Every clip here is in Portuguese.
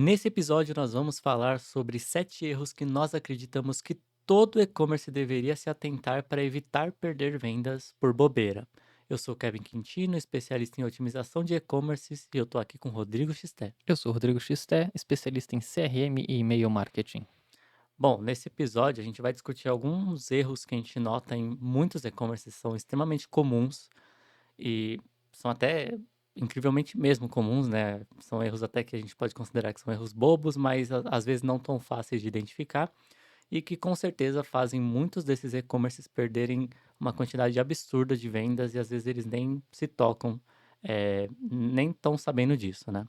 Nesse episódio, nós vamos falar sobre 7 erros que nós acreditamos que todo e-commerce deveria se atentar para evitar perder vendas por bobeira. Eu sou Kevin Quintino, especialista em otimização de e-commerces, e eu tô aqui com Rodrigo Xisté. Eu sou o Rodrigo Xisté, especialista em CRM e e-mail marketing. Bom, nesse episódio a gente vai discutir alguns erros que a gente nota em muitos e-commerces, são extremamente comuns e são até incrivelmente mesmo comuns, né? São erros até que a gente pode considerar que são erros bobos, mas às vezes não tão fáceis de identificar. E que com certeza fazem muitos desses e-commerces perderem uma quantidade absurda de vendas e às vezes eles nem se tocam, nem estão sabendo disso, né.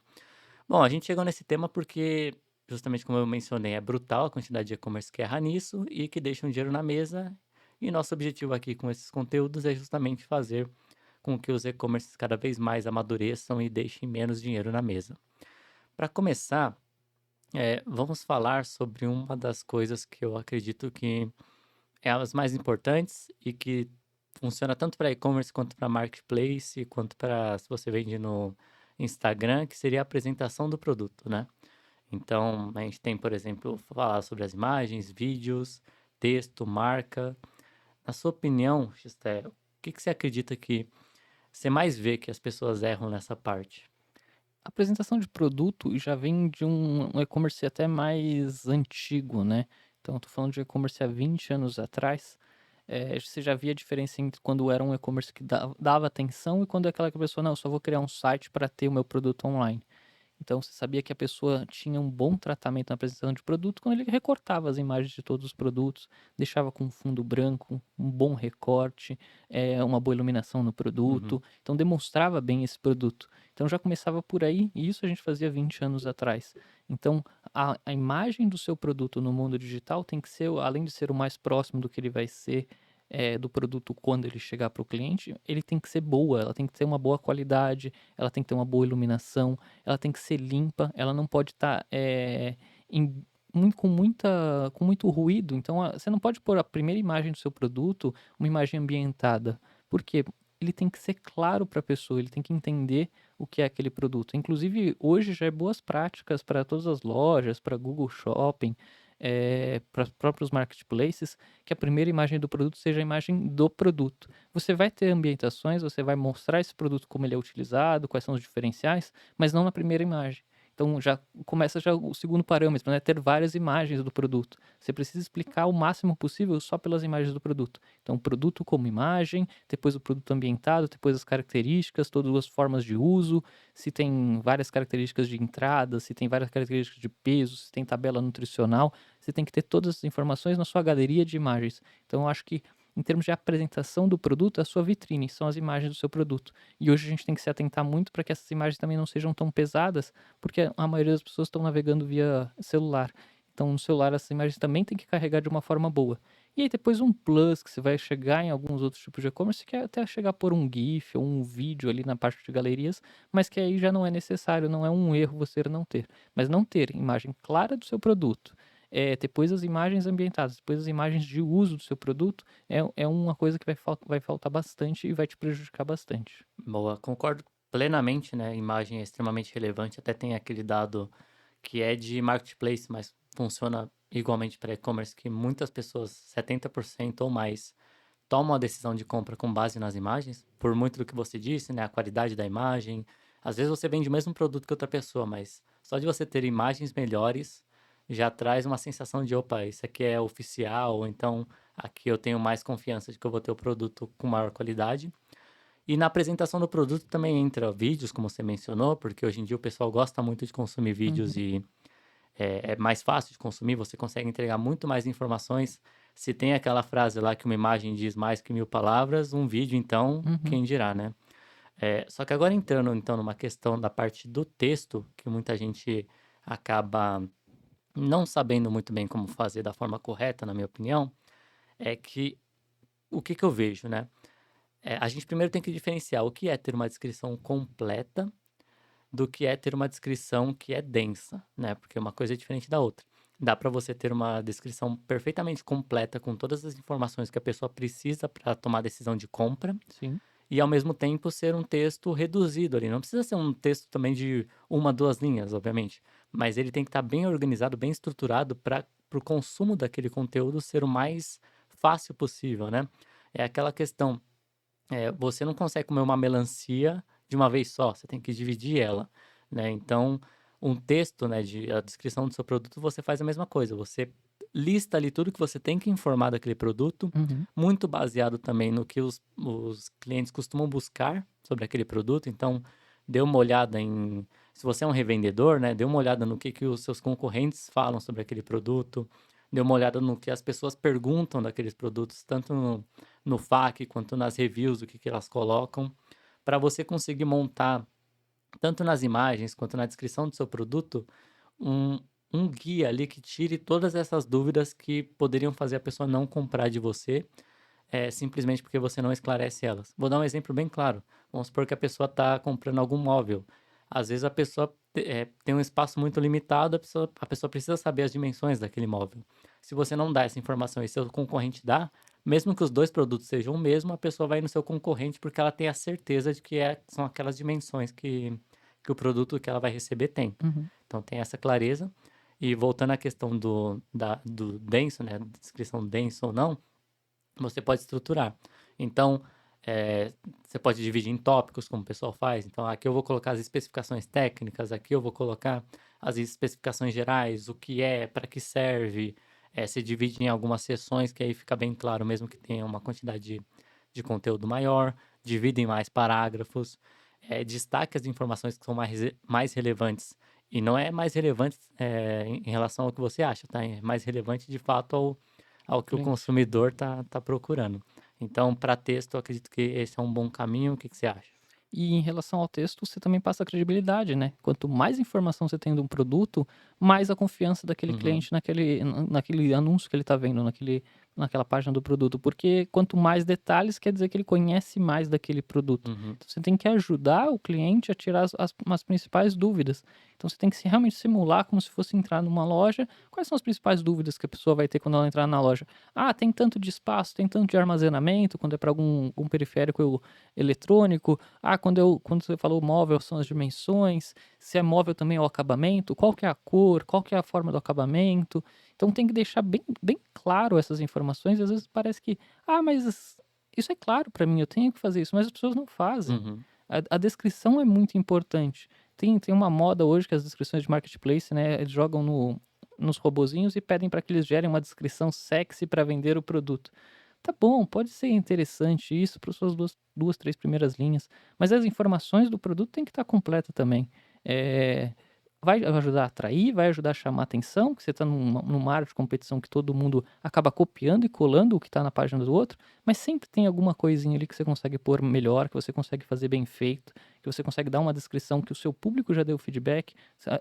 Bom, a gente chegou nesse tema porque, justamente como eu mencionei, é brutal a quantidade de e-commerce que erra nisso e que deixa um dinheiro na mesa, e nosso objetivo aqui com esses conteúdos é justamente fazer com que os e-commerces cada vez mais amadureçam e deixem menos dinheiro na mesa. Para começar, vamos falar sobre uma das coisas que eu acredito que é as mais importantes e que funciona tanto para e-commerce quanto para marketplace, quanto para se você vende no Instagram, que seria a apresentação do produto, né. Então, a gente tem, por exemplo, falar sobre as imagens, vídeos, texto, marca. Na sua opinião, Xisté, o que que você acredita que você mais vê que as pessoas erram nessa parte? A apresentação de produto já vem de um e-commerce até mais antigo, né. Então eu tô falando de e-commerce há 20 anos atrás, você já via a diferença entre quando era um e-commerce que dava atenção e quando é aquela que a pessoa: "Não, eu só vou criar um site para ter o meu produto online". Então você sabia que a pessoa tinha um bom tratamento na apresentação de produto quando ele recortava as imagens de todos os produtos, deixava com fundo branco, um bom recorte, uma boa iluminação no Uhum. produto, então demonstrava bem esse produto. Então já começava por aí, e isso a gente fazia 20 anos atrás. Então a imagem do seu produto no mundo digital tem que ser, além de ser o mais próximo do que ele vai ser, do produto quando ele chegar para o cliente, ele tem que ser boa, ela tem que ter uma boa qualidade, ela tem que ter uma boa iluminação, ela tem que ser limpa, ela não pode estar, em com muito ruído, então você não pode pôr a primeira imagem do seu produto, uma imagem ambientada, porque ele tem que ser claro para a pessoa, ele tem que entender o que é aquele produto. Inclusive, hoje já é boas práticas para todas as lojas, para Google Shopping, para os próprios marketplaces, que a primeira imagem do produto seja a imagem do produto. Você vai ter ambientações, você vai mostrar esse produto como ele é utilizado, quais são os diferenciais, mas não na primeira imagem. Então já começa já o segundo parâmetro, né, ter várias imagens do produto. Você precisa explicar o máximo possível só pelas imagens do produto. Então o produto como imagem, depois o produto ambientado, depois as características, todas as formas de uso, se tem várias características de entrada, se tem várias características de peso, se tem tabela nutricional, você tem que ter todas as informações na sua galeria de imagens. Então eu acho que em termos de apresentação do produto, é a sua vitrine, são as imagens do seu produto. E hoje a gente tem que se atentar muito para que essas imagens também não sejam tão pesadas, porque a maioria das pessoas estão navegando via celular. Então, no celular, essas imagens também tem que carregar de uma forma boa. E aí, depois, um plus que você vai chegar em alguns outros tipos de e-commerce, que é até chegar por um GIF ou um vídeo ali na parte de galerias, mas que aí já não é necessário, não é um erro você não ter. Mas não ter imagem clara do seu produto, depois as imagens ambientadas, depois as imagens de uso do seu produto, é uma coisa que vai faltar bastante e vai te prejudicar bastante. Boa, concordo plenamente, né, a imagem é extremamente relevante, até tem aquele dado que é de marketplace, mas funciona igualmente para e-commerce, que muitas pessoas, 70% ou mais, tomam a decisão de compra com base nas imagens, por muito do que você disse, né, a qualidade da imagem. Às vezes você vende o mesmo produto que outra pessoa, mas só de você ter imagens melhores já traz uma sensação de, opa, isso aqui é oficial, ou então aqui eu tenho mais confiança de que eu vou ter o produto com maior qualidade. E na apresentação do produto também entra vídeos, como você mencionou, porque hoje em dia o pessoal gosta muito de consumir vídeos Uhum, e é mais fácil de consumir, você consegue entregar muito mais informações. Se tem aquela frase lá que uma imagem diz mais que 1000 palavras, um vídeo então, uhum. quem dirá, né? Só que agora entrando então numa questão da parte do texto, que muita gente acaba não sabendo muito bem como fazer da forma correta, na minha opinião, é que o que que eu vejo, né? A gente primeiro tem que diferenciar o que é ter uma descrição completa do que é ter uma descrição que é densa, né, porque uma coisa é diferente da outra. Dá para você ter uma descrição perfeitamente completa com todas as informações que a pessoa precisa para tomar a decisão de compra, Sim. e ao mesmo tempo ser um texto reduzido ali, não precisa ser um texto também de uma 2 linhas, obviamente, mas ele tem que estar bem organizado, bem estruturado para o consumo daquele conteúdo ser o mais fácil possível, né. É aquela questão, você não consegue comer uma melancia de uma vez só, você tem que dividir ela, né. Então, um texto, né, a descrição do seu produto, você faz a mesma coisa, você lista ali tudo que você tem que informar daquele produto, Uhum. muito baseado também no que os clientes costumam buscar sobre aquele produto. Então, dê uma olhada em se você é um revendedor, né, dê uma olhada no que os seus concorrentes falam sobre aquele produto, dê uma olhada no que as pessoas perguntam daqueles produtos, tanto no FAQ quanto nas reviews, o que elas colocam, para você conseguir montar, tanto nas imagens quanto na descrição do seu produto, um, um guia ali que tire todas essas dúvidas que poderiam fazer a pessoa não comprar de você, simplesmente porque você não esclarece elas. Vou dar um exemplo bem claro. Vamos supor que a pessoa está comprando algum móvel. Às vezes a pessoa tem um espaço muito limitado, a pessoa precisa saber as dimensões daquele móvel. Se você não dá essa informação e seu concorrente dá, mesmo que os dois produtos sejam o mesmo, a pessoa vai no seu concorrente porque ela tem a certeza de que são aquelas dimensões que o produto que ela vai receber tem. Uhum. Então tem essa clareza. E voltando à questão do denso, né? Descrição denso ou não, você pode estruturar. Então, você pode dividir em tópicos, como o pessoal faz. Então, aqui eu vou colocar as especificações técnicas, aqui eu vou colocar as especificações gerais, o que é, para que serve. Se divide em algumas seções, que aí fica bem claro, mesmo que tenha uma quantidade de conteúdo maior. Divide em mais parágrafos. Destaque as informações que são mais relevantes. E não é mais relevante em relação ao que você acha, tá? É mais relevante de fato ao que o Cliente. consumidor tá procurando. Então, para texto, eu acredito que esse é um bom caminho. O que que você acha? E em relação ao texto, você também passa credibilidade, né? Quanto mais informação você tem de um produto, mais a confiança daquele Uhum, cliente naquele anúncio que ele está vendo, naquela página do produto. Porque quanto mais detalhes, quer dizer que ele conhece mais daquele produto. uhum, Então você tem que ajudar o cliente a tirar as principais dúvidas. Então você tem que realmente simular como se fosse entrar numa loja. Quais são as principais dúvidas que a pessoa vai ter quando ela entrar na loja? Ah, tem tanto de espaço, tem tanto de armazenamento, quando é para algum periférico eletrônico. Ah, quando você falou móvel, são as dimensões, se é móvel também é o acabamento, qual que é a cor, qual que é a forma do acabamento. Então tem que deixar bem claro essas informações, e às vezes parece que: "Ah, mas isso é claro para mim, eu tenho que fazer isso", mas as pessoas não fazem. uhum, A descrição é muito importante. Tem uma moda hoje que as descrições de marketplace, né, eles jogam nos robozinhos e pedem para que eles gerem uma descrição sexy para vender o produto. Tá bom, pode ser interessante isso para suas 3 primeiras linhas, mas as informações do produto têm que estar completa também. Eh, vai ajudar a atrair, vai ajudar a chamar atenção, que você está numa área de competição que todo mundo acaba copiando e colando o que está na página do outro, mas sempre tem alguma coisinha ali que você consegue pôr melhor, que você consegue fazer bem feito, que você consegue dar uma descrição que o seu público já deu feedback.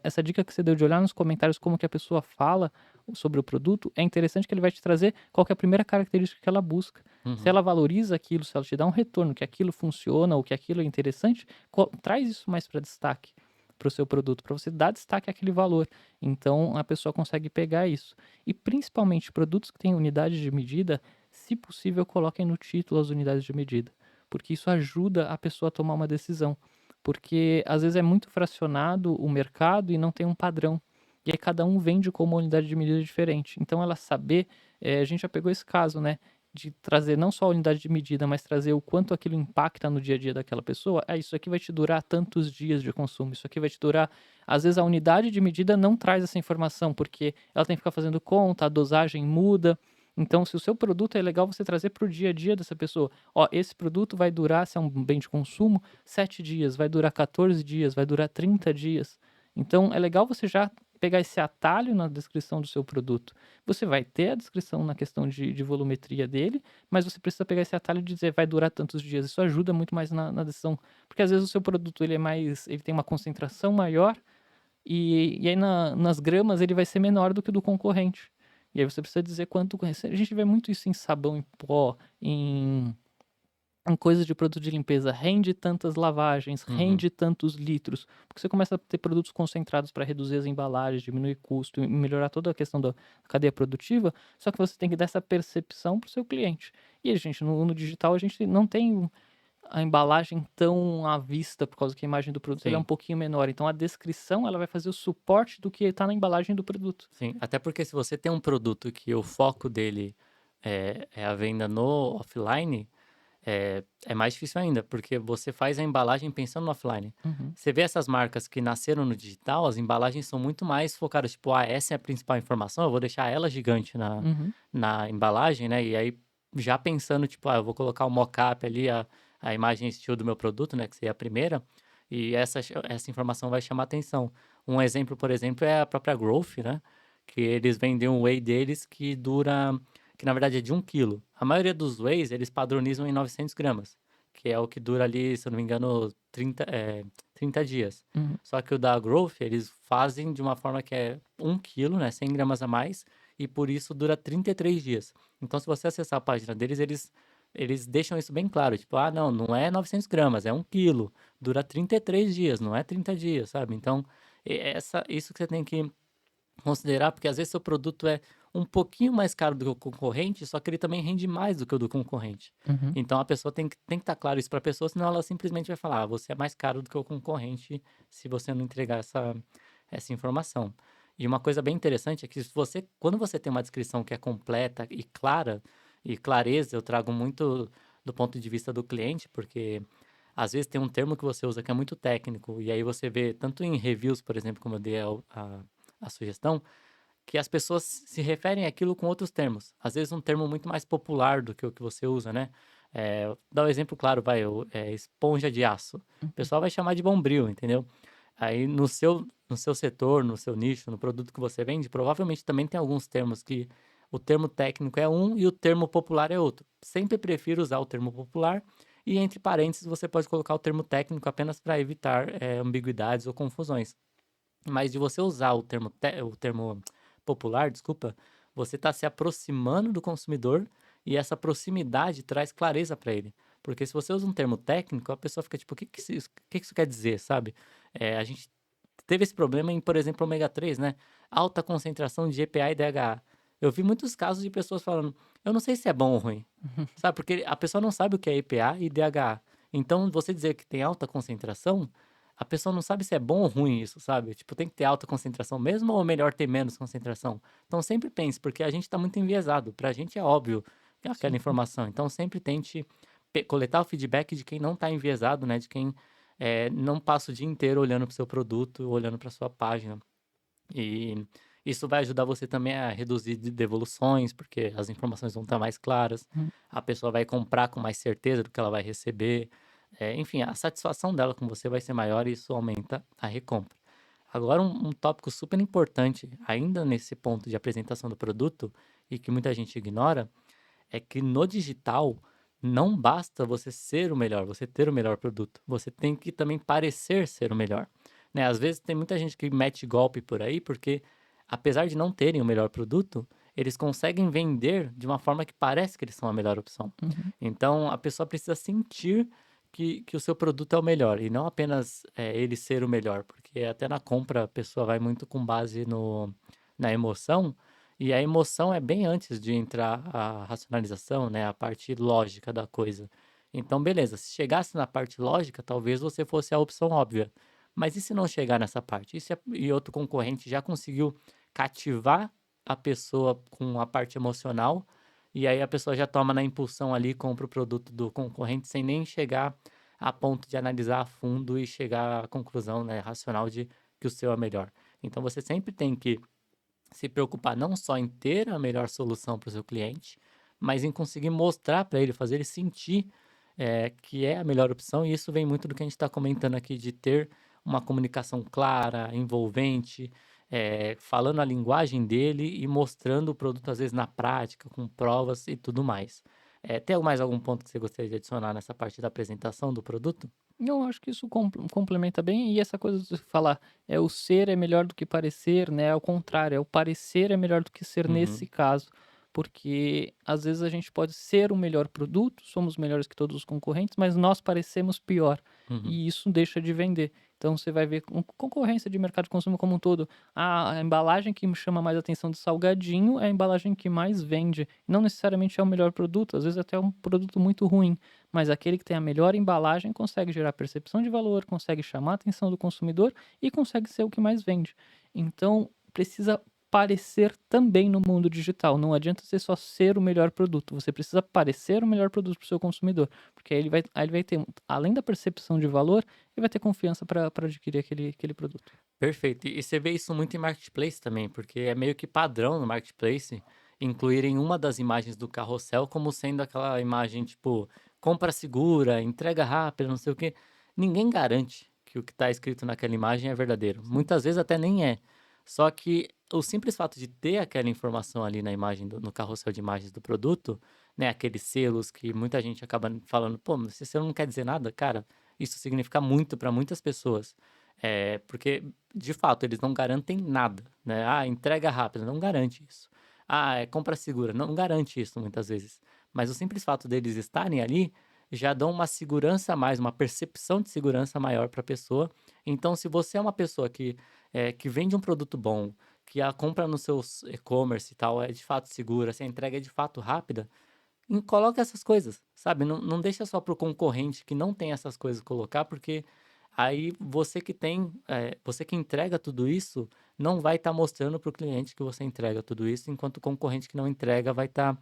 Essa dica que você deu de olhar nos comentários como que a pessoa fala sobre o produto, é interessante que ele vai te trazer qual que é a primeira característica que ela busca. Se uhum, ela valoriza aquilo, se ela te dá um retorno, que aquilo funciona ou que aquilo é interessante, traz isso mais para destaque para o seu produto, para você dar destaque àquele valor. Então a pessoa consegue pegar isso. E principalmente produtos que têm unidade de medida, se possível, coloquem no título as unidades de medida, porque isso ajuda a pessoa a tomar uma decisão. Porque às vezes é muito fracionado o mercado e não tem um padrão. E aí cada um vende com uma unidade de medida diferente. Então ela saber, a gente já pegou esse caso, né, de trazer não só a unidade de medida, mas trazer o quanto aquilo impacta no dia a dia daquela pessoa. "Ah, isso aqui vai te durar tantos dias de consumo, isso aqui vai te durar", às vezes a unidade de medida não traz essa informação, porque ela tem que ficar fazendo conta, a dosagem muda. Então se o seu produto é legal você trazer para o dia a dia dessa pessoa. "Ó, esse produto vai durar, se é um bem de consumo, 7 dias, vai durar 14 dias, vai durar 30 dias". Então é legal você já pegar esse atalho na descrição do seu produto. Você vai ter a descrição na questão de volumetria dele, mas você precisa pegar esse atalho e dizer: "Vai durar tantos dias". Isso ajuda muito mais na decisão, porque às vezes o seu produto ele tem uma concentração maior, e aí nas gramas ele vai ser menor do que o do concorrente. E aí você precisa dizer quanto a gente vê muito isso em sabão em pó, em coisas de produto de limpeza, rende tantas lavagens, uhum. rende tantos litros, porque você começa a ter produtos concentrados para reduzir as embalagens, diminuir custo e melhorar toda a questão da cadeia produtiva, só que você tem que dar essa percepção para o seu cliente. E a gente no digital a gente não tem a embalagem tão à vista, por causa que a imagem do produto ele é um Sim, pouquinho menor. Então a descrição ela vai fazer o suporte do que está na embalagem do produto. sim. Até porque se você tem um produto que o foco dele é a venda no offline, é mais difícil ainda, porque você faz a embalagem pensando no offline. Uhum, Você vê essas marcas que nasceram no digital, as embalagens são muito mais focadas, tipo, essa é a principal informação, eu vou deixar ela gigante uhum, na embalagem, né? E aí, já pensando, tipo, eu vou colocar o mockup ali, a imagem estilo do meu produto, né? Que seria a primeira, e essa informação vai chamar atenção. Um exemplo, por exemplo, é a própria Growth, né? Que eles vendem um whey deles que na verdade é de 1 quilo. A maioria dos wheys, eles padronizam em 900 gramas, que é o que dura ali, se eu não me engano, 30 dias. uhum. Só que o da Growth, eles fazem de uma forma que é 1 quilo, né, 100 gramas a mais, e por isso dura 33 dias. Então, se você acessar a página deles, eles deixam isso bem claro, tipo, não, não é 900 gramas, é 1 quilo, dura 33 dias, não é 30 dias, sabe? Então, isso que você tem que considerar, porque às vezes seu produto é um pouquinho mais caro do que o concorrente, só que ele também rende mais do que o do concorrente. Uhum. Então a pessoa tem que estar claro isso para a pessoa, senão ela simplesmente vai falar, você é mais caro do que o concorrente se você não entregar essa informação. E uma coisa bem interessante é que quando você tem uma descrição que é completa e clara, e clareza eu trago muito do ponto de vista do cliente, porque às vezes tem um termo que você usa que é muito técnico, e aí você vê, tanto em reviews, por exemplo, como eu dei a sugestão, que as pessoas se referem àquilo com outros termos. Às vezes um termo muito mais popular do que o que você usa, né? Dá um exemplo claro, esponja de aço. O Uhum. pessoal vai chamar de bombril, entendeu? Aí no seu setor, no seu nicho, no produto que você vende, provavelmente também tem alguns termos que o termo técnico é um e o termo popular é outro. Sempre prefiro usar o termo popular e entre parênteses você pode colocar o termo técnico apenas para evitar ambiguidades ou confusões. Mas de você usar o termo popular, desculpa, você está se aproximando do consumidor e essa proximidade traz clareza para ele. Porque se você usa um termo técnico, a pessoa fica tipo, o que que isso quer dizer, sabe? A gente teve esse problema em, por exemplo, ômega 3, né? Alta concentração de EPA e DHA. Eu vi muitos casos de pessoas falando, eu não sei se é bom ou ruim, sabe? Porque a pessoa não sabe o que é EPA e DHA. Então, você dizer que tem alta concentração, a pessoa não sabe se é bom ou ruim isso, sabe? Tipo, tem que ter alta concentração mesmo ou melhor ter menos concentração? Então, sempre pense, porque a gente está muito enviesado. Pra gente é óbvio aquela Sim. informação. Então, sempre tente coletar o feedback de quem não está enviesado, né? De quem não passa o dia inteiro olhando para o seu produto, olhando para sua página. E isso vai ajudar você também a reduzir devoluções, porque as informações vão estar mais claras, Uhum. a pessoa vai comprar com mais certeza do que ela vai receber. Enfim, a satisfação dela com você vai ser maior e isso aumenta a recompra. Agora, um tópico super importante, ainda nesse ponto de apresentação do produto, e que muita gente ignora, é que no digital não basta você ser o melhor, você ter o melhor produto. Você tem que também parecer ser o melhor. Né? Às vezes tem muita gente que mete golpe por aí porque, apesar de não terem o melhor produto, eles conseguem vender de uma forma que parece que eles são a melhor opção. Uhum. Então a pessoa precisa sentir que o seu produto é o melhor e não apenas ele ser o melhor, porque até na compra a pessoa vai muito com base na emoção e a emoção é bem antes de entrar a racionalização, né, a parte lógica da coisa. Então, beleza, se chegasse na parte lógica, talvez você fosse a opção óbvia. Mas e se não chegar nessa parte? E outro concorrente já conseguiu cativar a pessoa com a parte emocional, e aí a pessoa já toma na impulsão ali, compra o produto do concorrente sem nem chegar a ponto de analisar a fundo e chegar à conclusão, né, racional de que o seu é melhor. Então você sempre tem que se preocupar não só em ter a melhor solução para o seu cliente, mas em conseguir mostrar para ele, fazer ele sentir que é a melhor opção. E isso vem muito do que a gente está comentando aqui, de ter uma comunicação clara, envolvente, falando a linguagem dele e mostrando o produto, às vezes, na prática, com provas e tudo mais. Tem mais algum ponto que você gostaria de adicionar nessa parte da apresentação do produto? Eu acho que isso complementa bem, e essa coisa de falar, o ser é melhor do que parecer, né, ao contrário, o parecer é melhor do que ser nesse Uhum, caso, porque às vezes a gente pode ser o melhor produto, somos melhores que todos os concorrentes, mas nós parecemos pior, uhum, e isso deixa de vender. Então você vai ver concorrência de mercado de consumo como um todo. A embalagem que me chama mais atenção do salgadinho é a embalagem que mais vende. Não necessariamente é o melhor produto, às vezes até é um produto muito ruim, mas aquele que tem a melhor embalagem consegue gerar percepção de valor, consegue chamar a atenção do consumidor e consegue ser o que mais vende. Então precisa parecer também no mundo digital. Não adianta você só ser o melhor produto, você precisa parecer o melhor produto para o seu consumidor, porque aí ele vai ter, além da percepção de valor, ele vai ter confiança para adquirir aquele produto. Perfeito. E você vê isso muito em marketplace também, porque é meio que padrão no marketplace incluírem uma das imagens do carrossel como sendo aquela imagem tipo compra segura, entrega rápida, não sei o quê. Ninguém garante que o que está escrito naquela imagem é verdadeiro. Sim. Muitas vezes até nem é. Só que o simples fato de ter aquela informação ali na imagem no carrossel de imagens do produto, né, aqueles selos que muita gente acaba falando, pô, mas esse selo não quer dizer nada, cara. Isso significa muito para muitas pessoas. Porque de fato, eles não garantem nada, né? Ah, entrega rápida, não garante isso. Ah, é compra segura, não garante isso muitas vezes. Mas o simples fato deles estarem ali já dão uma segurança a mais, uma percepção de segurança maior para a pessoa. Então, se você é uma pessoa que vende um produto bom, que a compra no seu e-commerce e tal é de fato segura, se a entrega é de fato rápida, coloca essas coisas, sabe? Não deixa só para o concorrente que não tem essas coisas colocar, porque aí você que tem, você que entrega tudo isso, não vai estar mostrando para o cliente que você entrega tudo isso, enquanto o concorrente que não entrega vai estar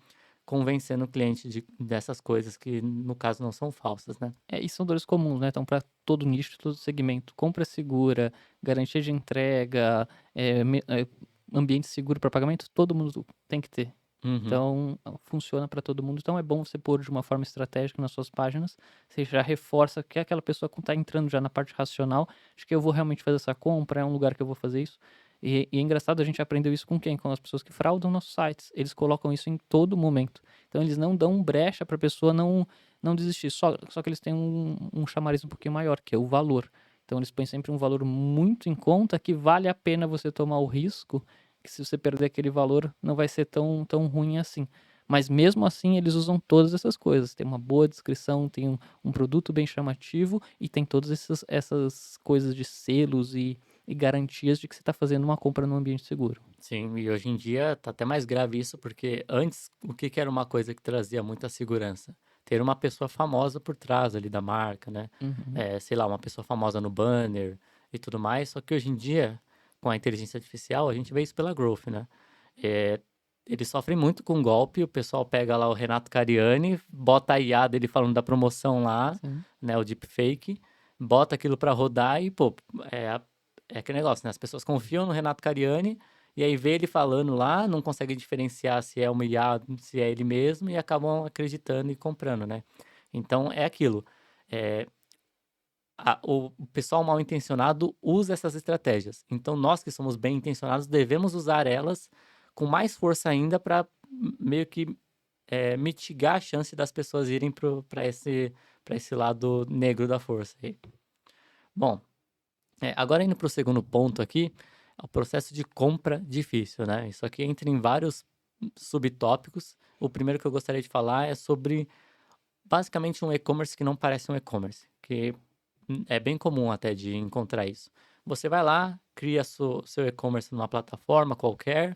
convencendo o cliente dessas coisas que, no caso, não são falsas, né? E são dores comuns, né, então para todo nicho, todo segmento. Compra segura, garantia de entrega, ambiente seguro para pagamento, todo mundo tem que ter. Uhum. Então, funciona para todo mundo. Então é bom você pôr de uma forma estratégica nas suas páginas, você já reforça que aquela pessoa está entrando já na parte racional, acho que eu vou realmente fazer essa compra, é um lugar que eu vou fazer isso. E é engraçado, a gente aprendeu isso com quem? Com as pessoas que fraudam nossos sites. Eles colocam isso em todo momento. Então eles não dão brecha para a pessoa não desistir. Só que eles têm um chamariz um pouquinho maior, que é o valor. Então eles põem sempre um valor muito em conta que vale a pena você tomar o risco, que se você perder aquele valor não vai ser tão ruim assim. Mas mesmo assim eles usam todas essas coisas. Tem uma boa descrição, tem um produto bem chamativo e tem todas essas coisas de selos e garantias de que você está fazendo uma compra num ambiente seguro. Sim, e hoje em dia tá até mais grave isso, porque antes o que que era uma coisa que trazia muita segurança? Ter uma pessoa famosa por trás ali da marca, né? Uhum. Sei lá, uma pessoa famosa no banner e tudo mais. Só que hoje em dia, com a inteligência artificial, a gente vê isso pela Growth, né? Eh, Eles sofrem muito com golpe, o pessoal pega lá o Renato Cariani, bota a IA dele falando da promoção lá, Sim. né? O deepfake, bota aquilo pra rodar e, pô, é, é aquele negócio, né? As pessoas confiam no Renato Cariani e aí vê ele falando lá, não consegue diferenciar se é uma IA, se é ele mesmo, e acabam acreditando e comprando, né. Então é aquilo, eh, o pessoal mal intencionado usa essas estratégias. Então nós que somos bem intencionados devemos usar elas com mais força ainda para meio que, mitigar a chance das pessoas irem para esse lado negro da força aí. Bom, agora indo para o segundo ponto aqui, é o processo de compra difícil, né? Isso aqui entra em vários subtópicos. O primeiro que eu gostaria de falar é sobre basicamente um e-commerce que não parece um e-commerce, que é bem comum até de encontrar isso. Você vai lá, cria seu e-commerce numa plataforma qualquer,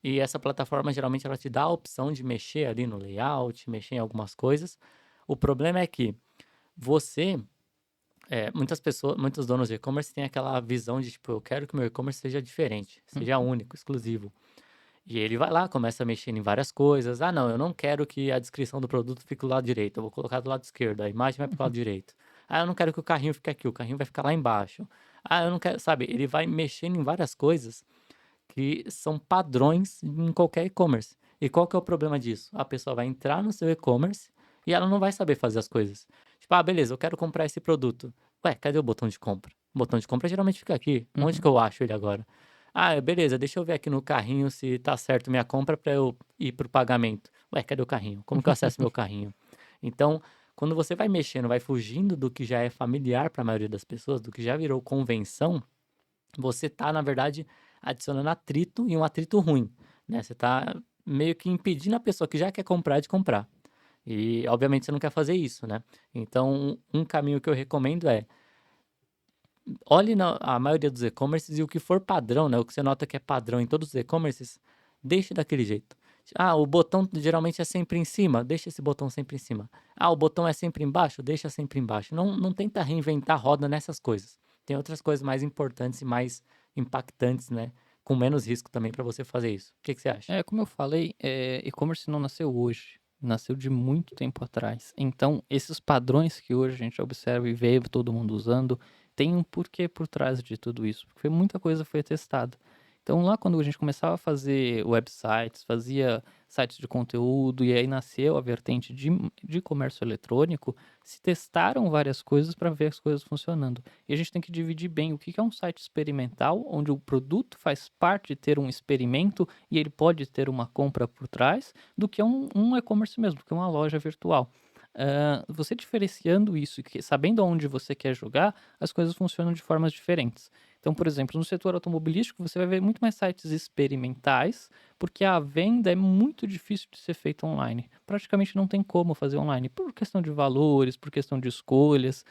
e essa plataforma geralmente ela te dá a opção de mexer ali no layout, mexer em algumas coisas. O problema é que você muitas pessoas, muitos donos de e-commerce têm aquela visão de tipo, eu quero que o meu e-commerce seja diferente, seja Uhum. único, exclusivo. E ele vai lá, começa a mexer em várias coisas. Ah, não, eu não quero que a descrição do produto fique do lado direito, eu vou colocar do lado esquerdo, a imagem vai para o lado Uhum. direito. Ah, eu não quero que o carrinho fique aqui, o carrinho vai ficar lá embaixo. Ah, eu não quero, sabe? Ele vai mexendo em várias coisas que são padrões em qualquer e-commerce. E qual que é o problema disso? A pessoa vai entrar no seu e-commerce e ela não vai saber fazer as coisas. Tipo, ah, beleza, eu quero comprar esse produto. Ué, cadê o botão de compra? O botão de compra geralmente fica aqui. Onde que Uhum. eu acho ele agora? Ah, beleza, deixa eu ver aqui no carrinho se tá certo minha compra para eu ir pro pagamento. Ué, cadê o carrinho? Como que eu acesso meu carrinho? Então, quando você vai mexendo, vai fugindo do que já é familiar para a maioria das pessoas, do que já virou convenção, você tá, na verdade, adicionando atrito e um atrito ruim, né? Você tá meio que impedindo a pessoa que já quer comprar de comprar. E, obviamente, você não quer fazer isso, né? Então, um caminho que eu recomendo é olhe na a maioria dos e-commerces e o que for padrão, né, o que você nota que é padrão em todos os e-commerces, deixe daquele jeito. Ah, o botão geralmente é sempre em cima, deixa esse botão sempre em cima. Ah, o botão é sempre embaixo, deixa sempre embaixo. Não tenta reinventar a roda nessas coisas. Tem outras coisas mais importantes e mais impactantes, né, com menos risco também para você fazer isso. O que que você acha? É, como eu falei, e-commerce não nasceu hoje, nasceu de muito tempo atrás. Então, esses padrões que hoje a gente observa e vê todo mundo usando, tem um porquê por trás de tudo isso, porque muita coisa foi testada. Então, lá quando a gente começava a fazer websites, fazia sites de conteúdo, e aí nasceu a vertente de comércio eletrônico, se testaram várias coisas para ver as coisas funcionando. E a gente tem que dividir bem o que que é um site experimental, onde o produto faz parte de ter um experimento e ele pode ter uma compra por trás, do que um e-commerce mesmo, que é uma loja virtual. Você diferenciando isso e sabendo aonde você quer jogar, as coisas funcionam de formas diferentes. Então, por exemplo, no setor automobilístico, você vai ver muito mais sites experimentais, porque a venda é muito difícil de ser feita online. Praticamente não tem como fazer online, por questão de valores, por questão de escolhas,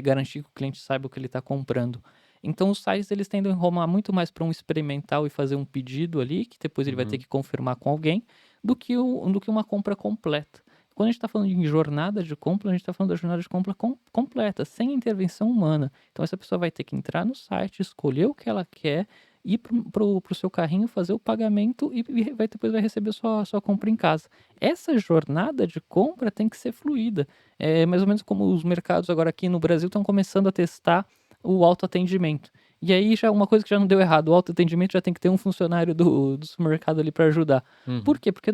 garantir que o cliente saiba o que ele está comprando. Então, os sites eles tendem a enromar muito mais para um experimental e fazer um pedido ali, que depois ele vai ter Uhum. que confirmar com alguém, do que uma compra completa. Quando a gente está falando em jornada de compra, a gente está falando da jornada de compra completa, sem intervenção humana. Então, essa pessoa vai ter que entrar no site, escolher o que ela quer, ir para o seu carrinho, fazer o pagamento e depois vai receber sua compra em casa. Essa jornada de compra tem que ser fluida. É mais ou menos como os mercados agora aqui no Brasil estão começando a testar o autoatendimento. E aí já uma coisa que já não deu errado, o autoatendimento já tem que ter um funcionário do supermercado ali para ajudar. Por Uhum. quê? Porque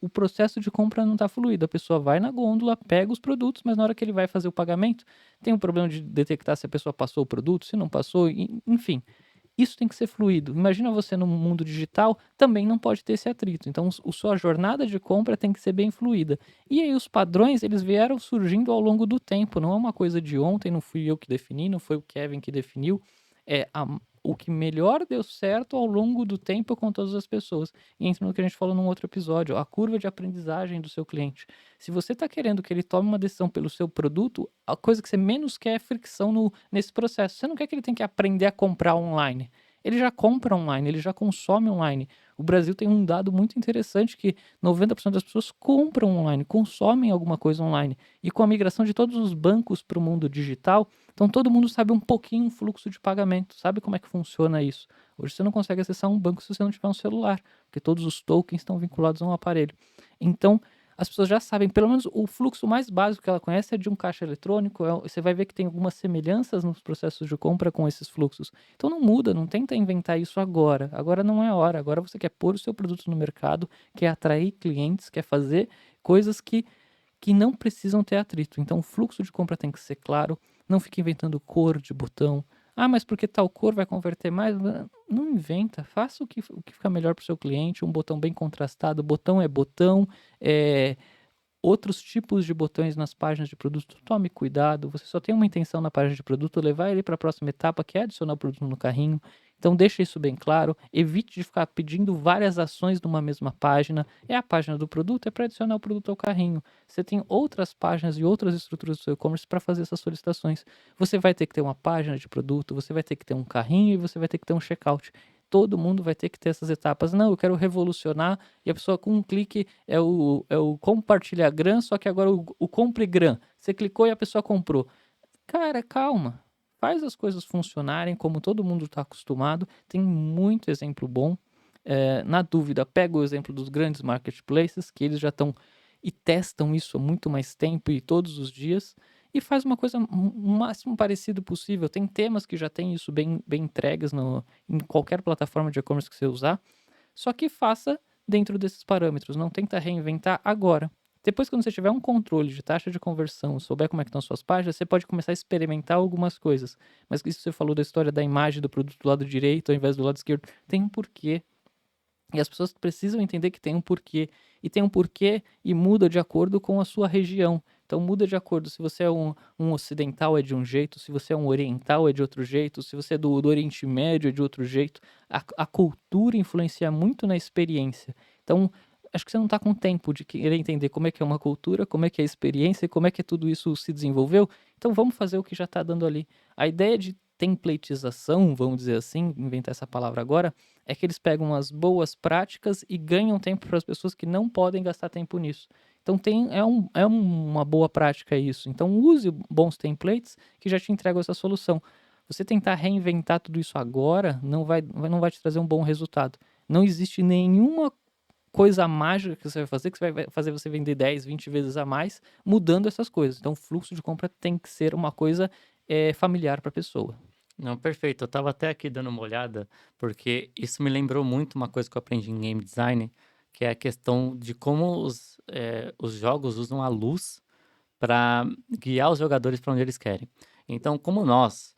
o processo de compra não está fluido. A pessoa vai na gôndola, pega os produtos, mas na hora que ele vai fazer o pagamento, tem um problema de detectar se a pessoa passou o produto, se não passou, enfim. Isso tem que ser fluido. Imagina você no mundo digital, também não pode ter esse atrito. Então, sua jornada de compra tem que ser bem fluida. E aí os padrões, eles vieram surgindo ao longo do tempo. Não é uma coisa de ontem, não fui eu que defini, não foi o Kevin que definiu. O que melhor deu certo ao longo do tempo com todas as pessoas. E entra no que a gente falou num outro episódio, a curva de aprendizagem do seu cliente. Se você está querendo que ele tome uma decisão pelo seu produto, a coisa que você menos quer é fricção nesse processo. Você não quer que ele tenha que aprender a comprar online. Ele já compra online, ele já consome online. O Brasil tem um dado muito interessante que 90% das pessoas compram online, consomem alguma coisa online. E com a migração de todos os bancos para o mundo digital, então todo mundo sabe um pouquinho o fluxo de pagamento, sabe como é que funciona isso. Hoje você não consegue acessar um banco se você não tiver um celular, porque todos os tokens estão vinculados a um aparelho. Então, as pessoas já sabem, pelo menos o fluxo mais básico que ela conhece é de um caixa eletrônico, você vai ver que tem algumas semelhanças nos processos de compra com esses fluxos. Então não muda, não tenta inventar isso agora. Agora não é a hora. Agora você quer pôr o seu produto no mercado, quer atrair clientes, quer fazer coisas que não precisam ter atrito. Então o fluxo de compra tem que ser claro, não fique inventando cor de botão. Ah, mas porque tal cor vai converter mais? Não inventa, faça o que fica melhor para o seu cliente, um botão bem contrastado, botão é botão, é, outros tipos de botões nas páginas de produto, tome cuidado. Você só tem uma intenção na página de produto, levar ele para a próxima etapa, que é adicionar o produto no carrinho. Então deixe isso bem claro, evite de ficar pedindo várias ações numa mesma página. É a página do produto, é para adicionar o produto ao carrinho. Você tem outras páginas e outras estruturas do seu e-commerce para fazer essas solicitações. Você vai ter que ter uma página de produto, você vai ter que ter um carrinho e você vai ter que ter um checkout. Todo mundo vai ter que ter essas etapas. Não, eu quero revolucionar e a pessoa com um clique é o compartilhagram, só que agora o compregram. Você clicou e a pessoa comprou. Cara, calma. Faz as coisas funcionarem como todo mundo está acostumado. Tem muito exemplo bom. Na dúvida, pega o exemplo dos grandes marketplaces, que eles já estão e testam isso há muito mais tempo e todos os dias, e faz uma coisa o máximo parecido possível. Tem temas que já têm isso bem entregues em qualquer plataforma de e-commerce que você usar, só que faça dentro desses parâmetros, não tenta reinventar agora. Depois, quando você tiver um controle de taxa de conversão, souber como é que estão suas páginas, você pode começar a experimentar algumas coisas. Mas isso que você falou da história da imagem do produto do lado direito ao invés do lado esquerdo, tem um porquê. E as pessoas precisam entender que tem um porquê. E tem um porquê e muda de acordo com a sua região. Então muda de acordo. Se você é um ocidental é de um jeito, se você é um oriental é de outro jeito, se você é do Oriente Médio é de outro jeito. A cultura influencia muito na experiência. Então, acho que você não está com tempo de querer entender como é que é uma cultura, como é que é a experiência e como é que tudo isso se desenvolveu. Então vamos fazer o que já está dando ali. A ideia de templatização, vamos dizer assim, inventar essa palavra agora, é que eles pegam as boas práticas e ganham tempo para as pessoas que não podem gastar tempo nisso. Então uma boa prática isso. Então use bons templates que já te entregam essa solução. Você tentar reinventar tudo isso agora não vai te trazer um bom resultado. Não existe nenhuma coisa mágica que você vai fazer, que vai fazer você vender 10, 20 vezes a mais, mudando essas coisas. Então, o fluxo de compra tem que ser uma coisa familiar para a pessoa. Não, perfeito. Eu estava até aqui dando uma olhada, porque isso me lembrou muito uma coisa que eu aprendi em game design, que é a questão de como os jogos usam a luz para guiar os jogadores para onde eles querem. Então, como nós,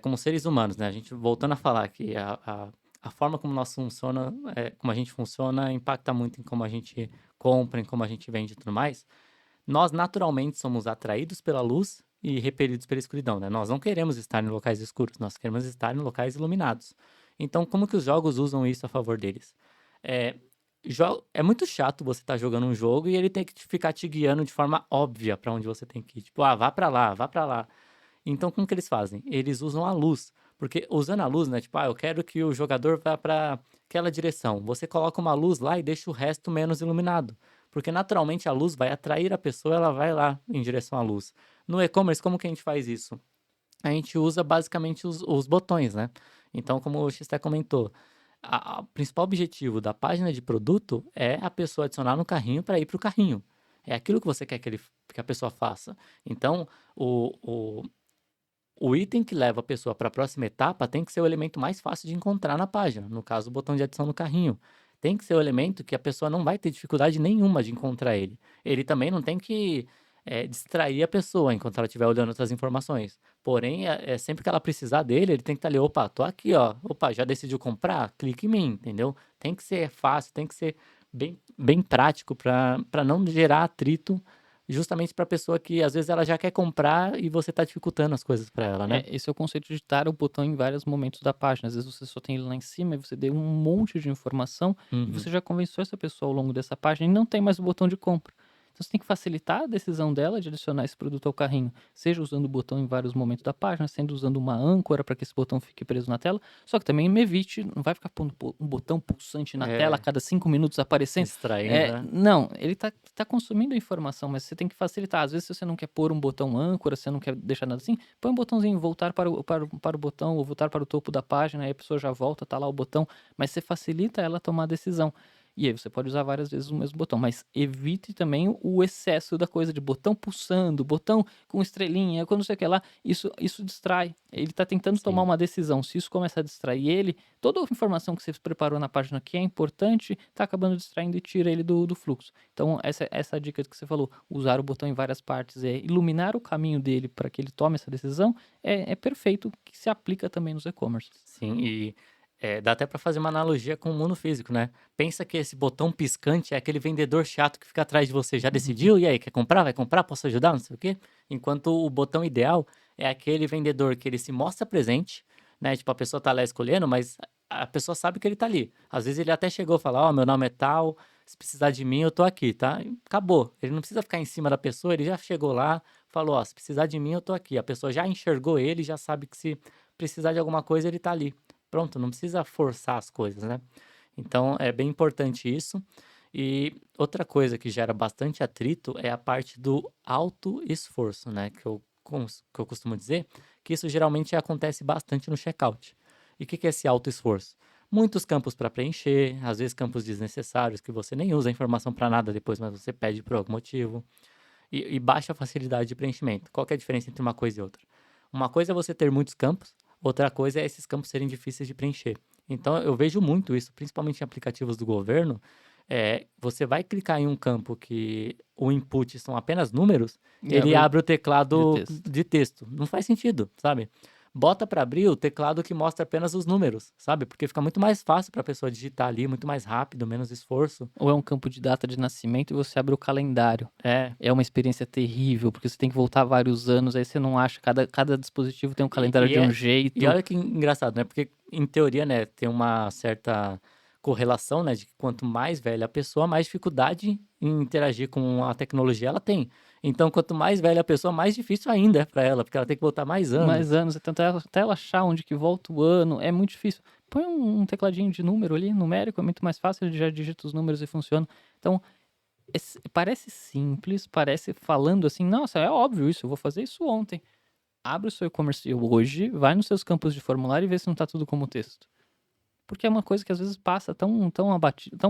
como seres humanos, né, a gente voltando a falar que a forma como nós funciona, como a gente funciona, impacta muito em como a gente compra, em como a gente vende e tudo mais. Nós naturalmente somos atraídos pela luz e repelidos pela escuridão, né? Nós não queremos estar em locais escuros, nós queremos estar em locais iluminados. Então, como que os jogos usam isso a favor deles? É, é muito chato você estar jogando um jogo e ele tem que ficar te guiando de forma óbvia para onde você tem que ir. Tipo, vá para lá, vá para lá. Então, como que eles fazem? Eles usam a luz. Porque usando a luz, né? Tipo, eu quero que o jogador vá para aquela direção. Você coloca uma luz lá e deixa o resto menos iluminado. Porque naturalmente a luz vai atrair a pessoa, ela vai lá em direção à luz. No e-commerce, como que a gente faz isso? A gente usa basicamente os botões, né? Então, como o Xté comentou, o principal objetivo da página de produto é a pessoa adicionar no carrinho para ir para o carrinho. É aquilo que você quer que a pessoa faça. Então, o item que leva a pessoa para a próxima etapa tem que ser o elemento mais fácil de encontrar na página, no caso, o botão de adição no carrinho. Tem que ser o elemento que a pessoa não vai ter dificuldade nenhuma de encontrar ele. Ele também não tem que distrair a pessoa enquanto ela estiver olhando outras informações. Porém, sempre que ela precisar dele, ele tem que estar ali, opa, tô aqui, ó. Opa, já decidiu comprar? Clique em mim, entendeu? Tem que ser fácil, tem que ser bem prático para não gerar atrito justamente para a pessoa que às vezes ela já quer comprar e você tá dificultando as coisas para ela, né. Esse é o conceito de dar o botão em vários momentos da página. Às vezes você só tem ele lá em cima e você deu um monte de informação e Uhum. você já convenceu essa pessoa ao longo dessa página e não tem mais o botão de compra. Então você tem que facilitar a decisão dela de adicionar esse produto ao carrinho, seja usando o botão em vários momentos da página, sendo usando uma âncora para que esse botão fique preso na tela. Só que também me evite, não vai ficar pondo um botão pulsante na tela a É, cada 5 minutos aparecendo. distraindo, né. Não, ele tá consumindo a informação, mas você tem que facilitar. Às vezes, se você não quer pôr um botão âncora, você não quer deixar nada assim, põe um botãozinho voltar para o botão ou voltar para o topo da página, aí a pessoa já volta, tá lá o botão, mas você facilita ela a tomar a decisão. E aí você pode usar várias vezes o mesmo botão, mas evite também o excesso da coisa de botão pulsando, botão com estrelinha, quando não sei o que lá, isso distrai. Ele tá tentando tomar Sim. uma decisão. Se isso começa a distrair ele, toda a informação que você preparou na página que é importante, tá acabando distraindo e tira ele do fluxo. Então, essa dica que você falou, usar o botão em várias partes, iluminar o caminho dele para que ele tome essa decisão, é perfeito, que se aplica também nos e-commerces. Sim, e, dá até para fazer uma analogia com o mundo físico, né. Pensa que esse botão piscante é aquele vendedor chato que fica atrás de você: "Já decidiu? E aí, quer comprar? Vai comprar? Posso ajudar? Não sei o quê". Enquanto o botão ideal é aquele vendedor que ele se mostra presente, né, tipo, a pessoa tá lá escolhendo, mas a pessoa sabe que ele tá ali. Às vezes ele até chegou a falar: "Ó, meu nome é tal, se precisar de mim eu tô aqui, tá". E acabou, ele não precisa ficar em cima da pessoa, ele já chegou lá, falou: "Ó, se precisar de mim eu tô aqui". A pessoa já enxergou ele, já sabe que se precisar de alguma coisa ele tá ali. Pronto, não precisa forçar as coisas, né. Então é bem importante isso. E outra coisa que gera bastante atrito é a parte do alto esforço, né, que eu costumo dizer, que isso geralmente acontece bastante no checkout. E o que que é esse alto esforço? Muitos campos para preencher, às vezes campos desnecessários que você nem usa a informação para nada depois, mas você pede por algum motivo, e baixa facilidade de preenchimento. Qual que é a diferença entre uma coisa e outra? Uma coisa é você ter muitos campos, outra coisa é esses campos serem difíceis de preencher. Então eu vejo muito isso, principalmente em aplicativos do governo. Você vai clicar em um campo que o input são apenas números, E ele abre abre o de teclado texto. de texto. Não faz sentido, sabe? Bota para abrir o teclado que mostra apenas os números, sabe? Porque fica muito mais fácil para a pessoa digitar ali, muito mais rápido, menos esforço. Ou é um campo de data de nascimento e você abre o calendário. É, É uma experiência terrível, porque você tem que voltar vários anos, aí você não acha, cada dispositivo tem um E calendário e de um é e jeito. olha que engraçado, né, porque em teoria, né, tem uma certa correlação, né, de que quanto mais velha a pessoa, mais dificuldade em interagir com a tecnologia ela tem. Então, quanto mais velha a pessoa, mais difícil ainda é para ela, porque ela tem que voltar mais Mais anos. anos, até ela achar onde que volta o ano, é muito difícil. Põe um tecladinho de número ali, numérico, é muito mais fácil, ele já digita os números e funciona. Então, parece simples, parece falando assim: "Nossa, é óbvio isso, eu vou fazer isso ontem". Abre o seu e-commerce hoje, vai nos seus campos de formulário e vê se não está tudo como texto. Porque é uma coisa que às vezes passa tão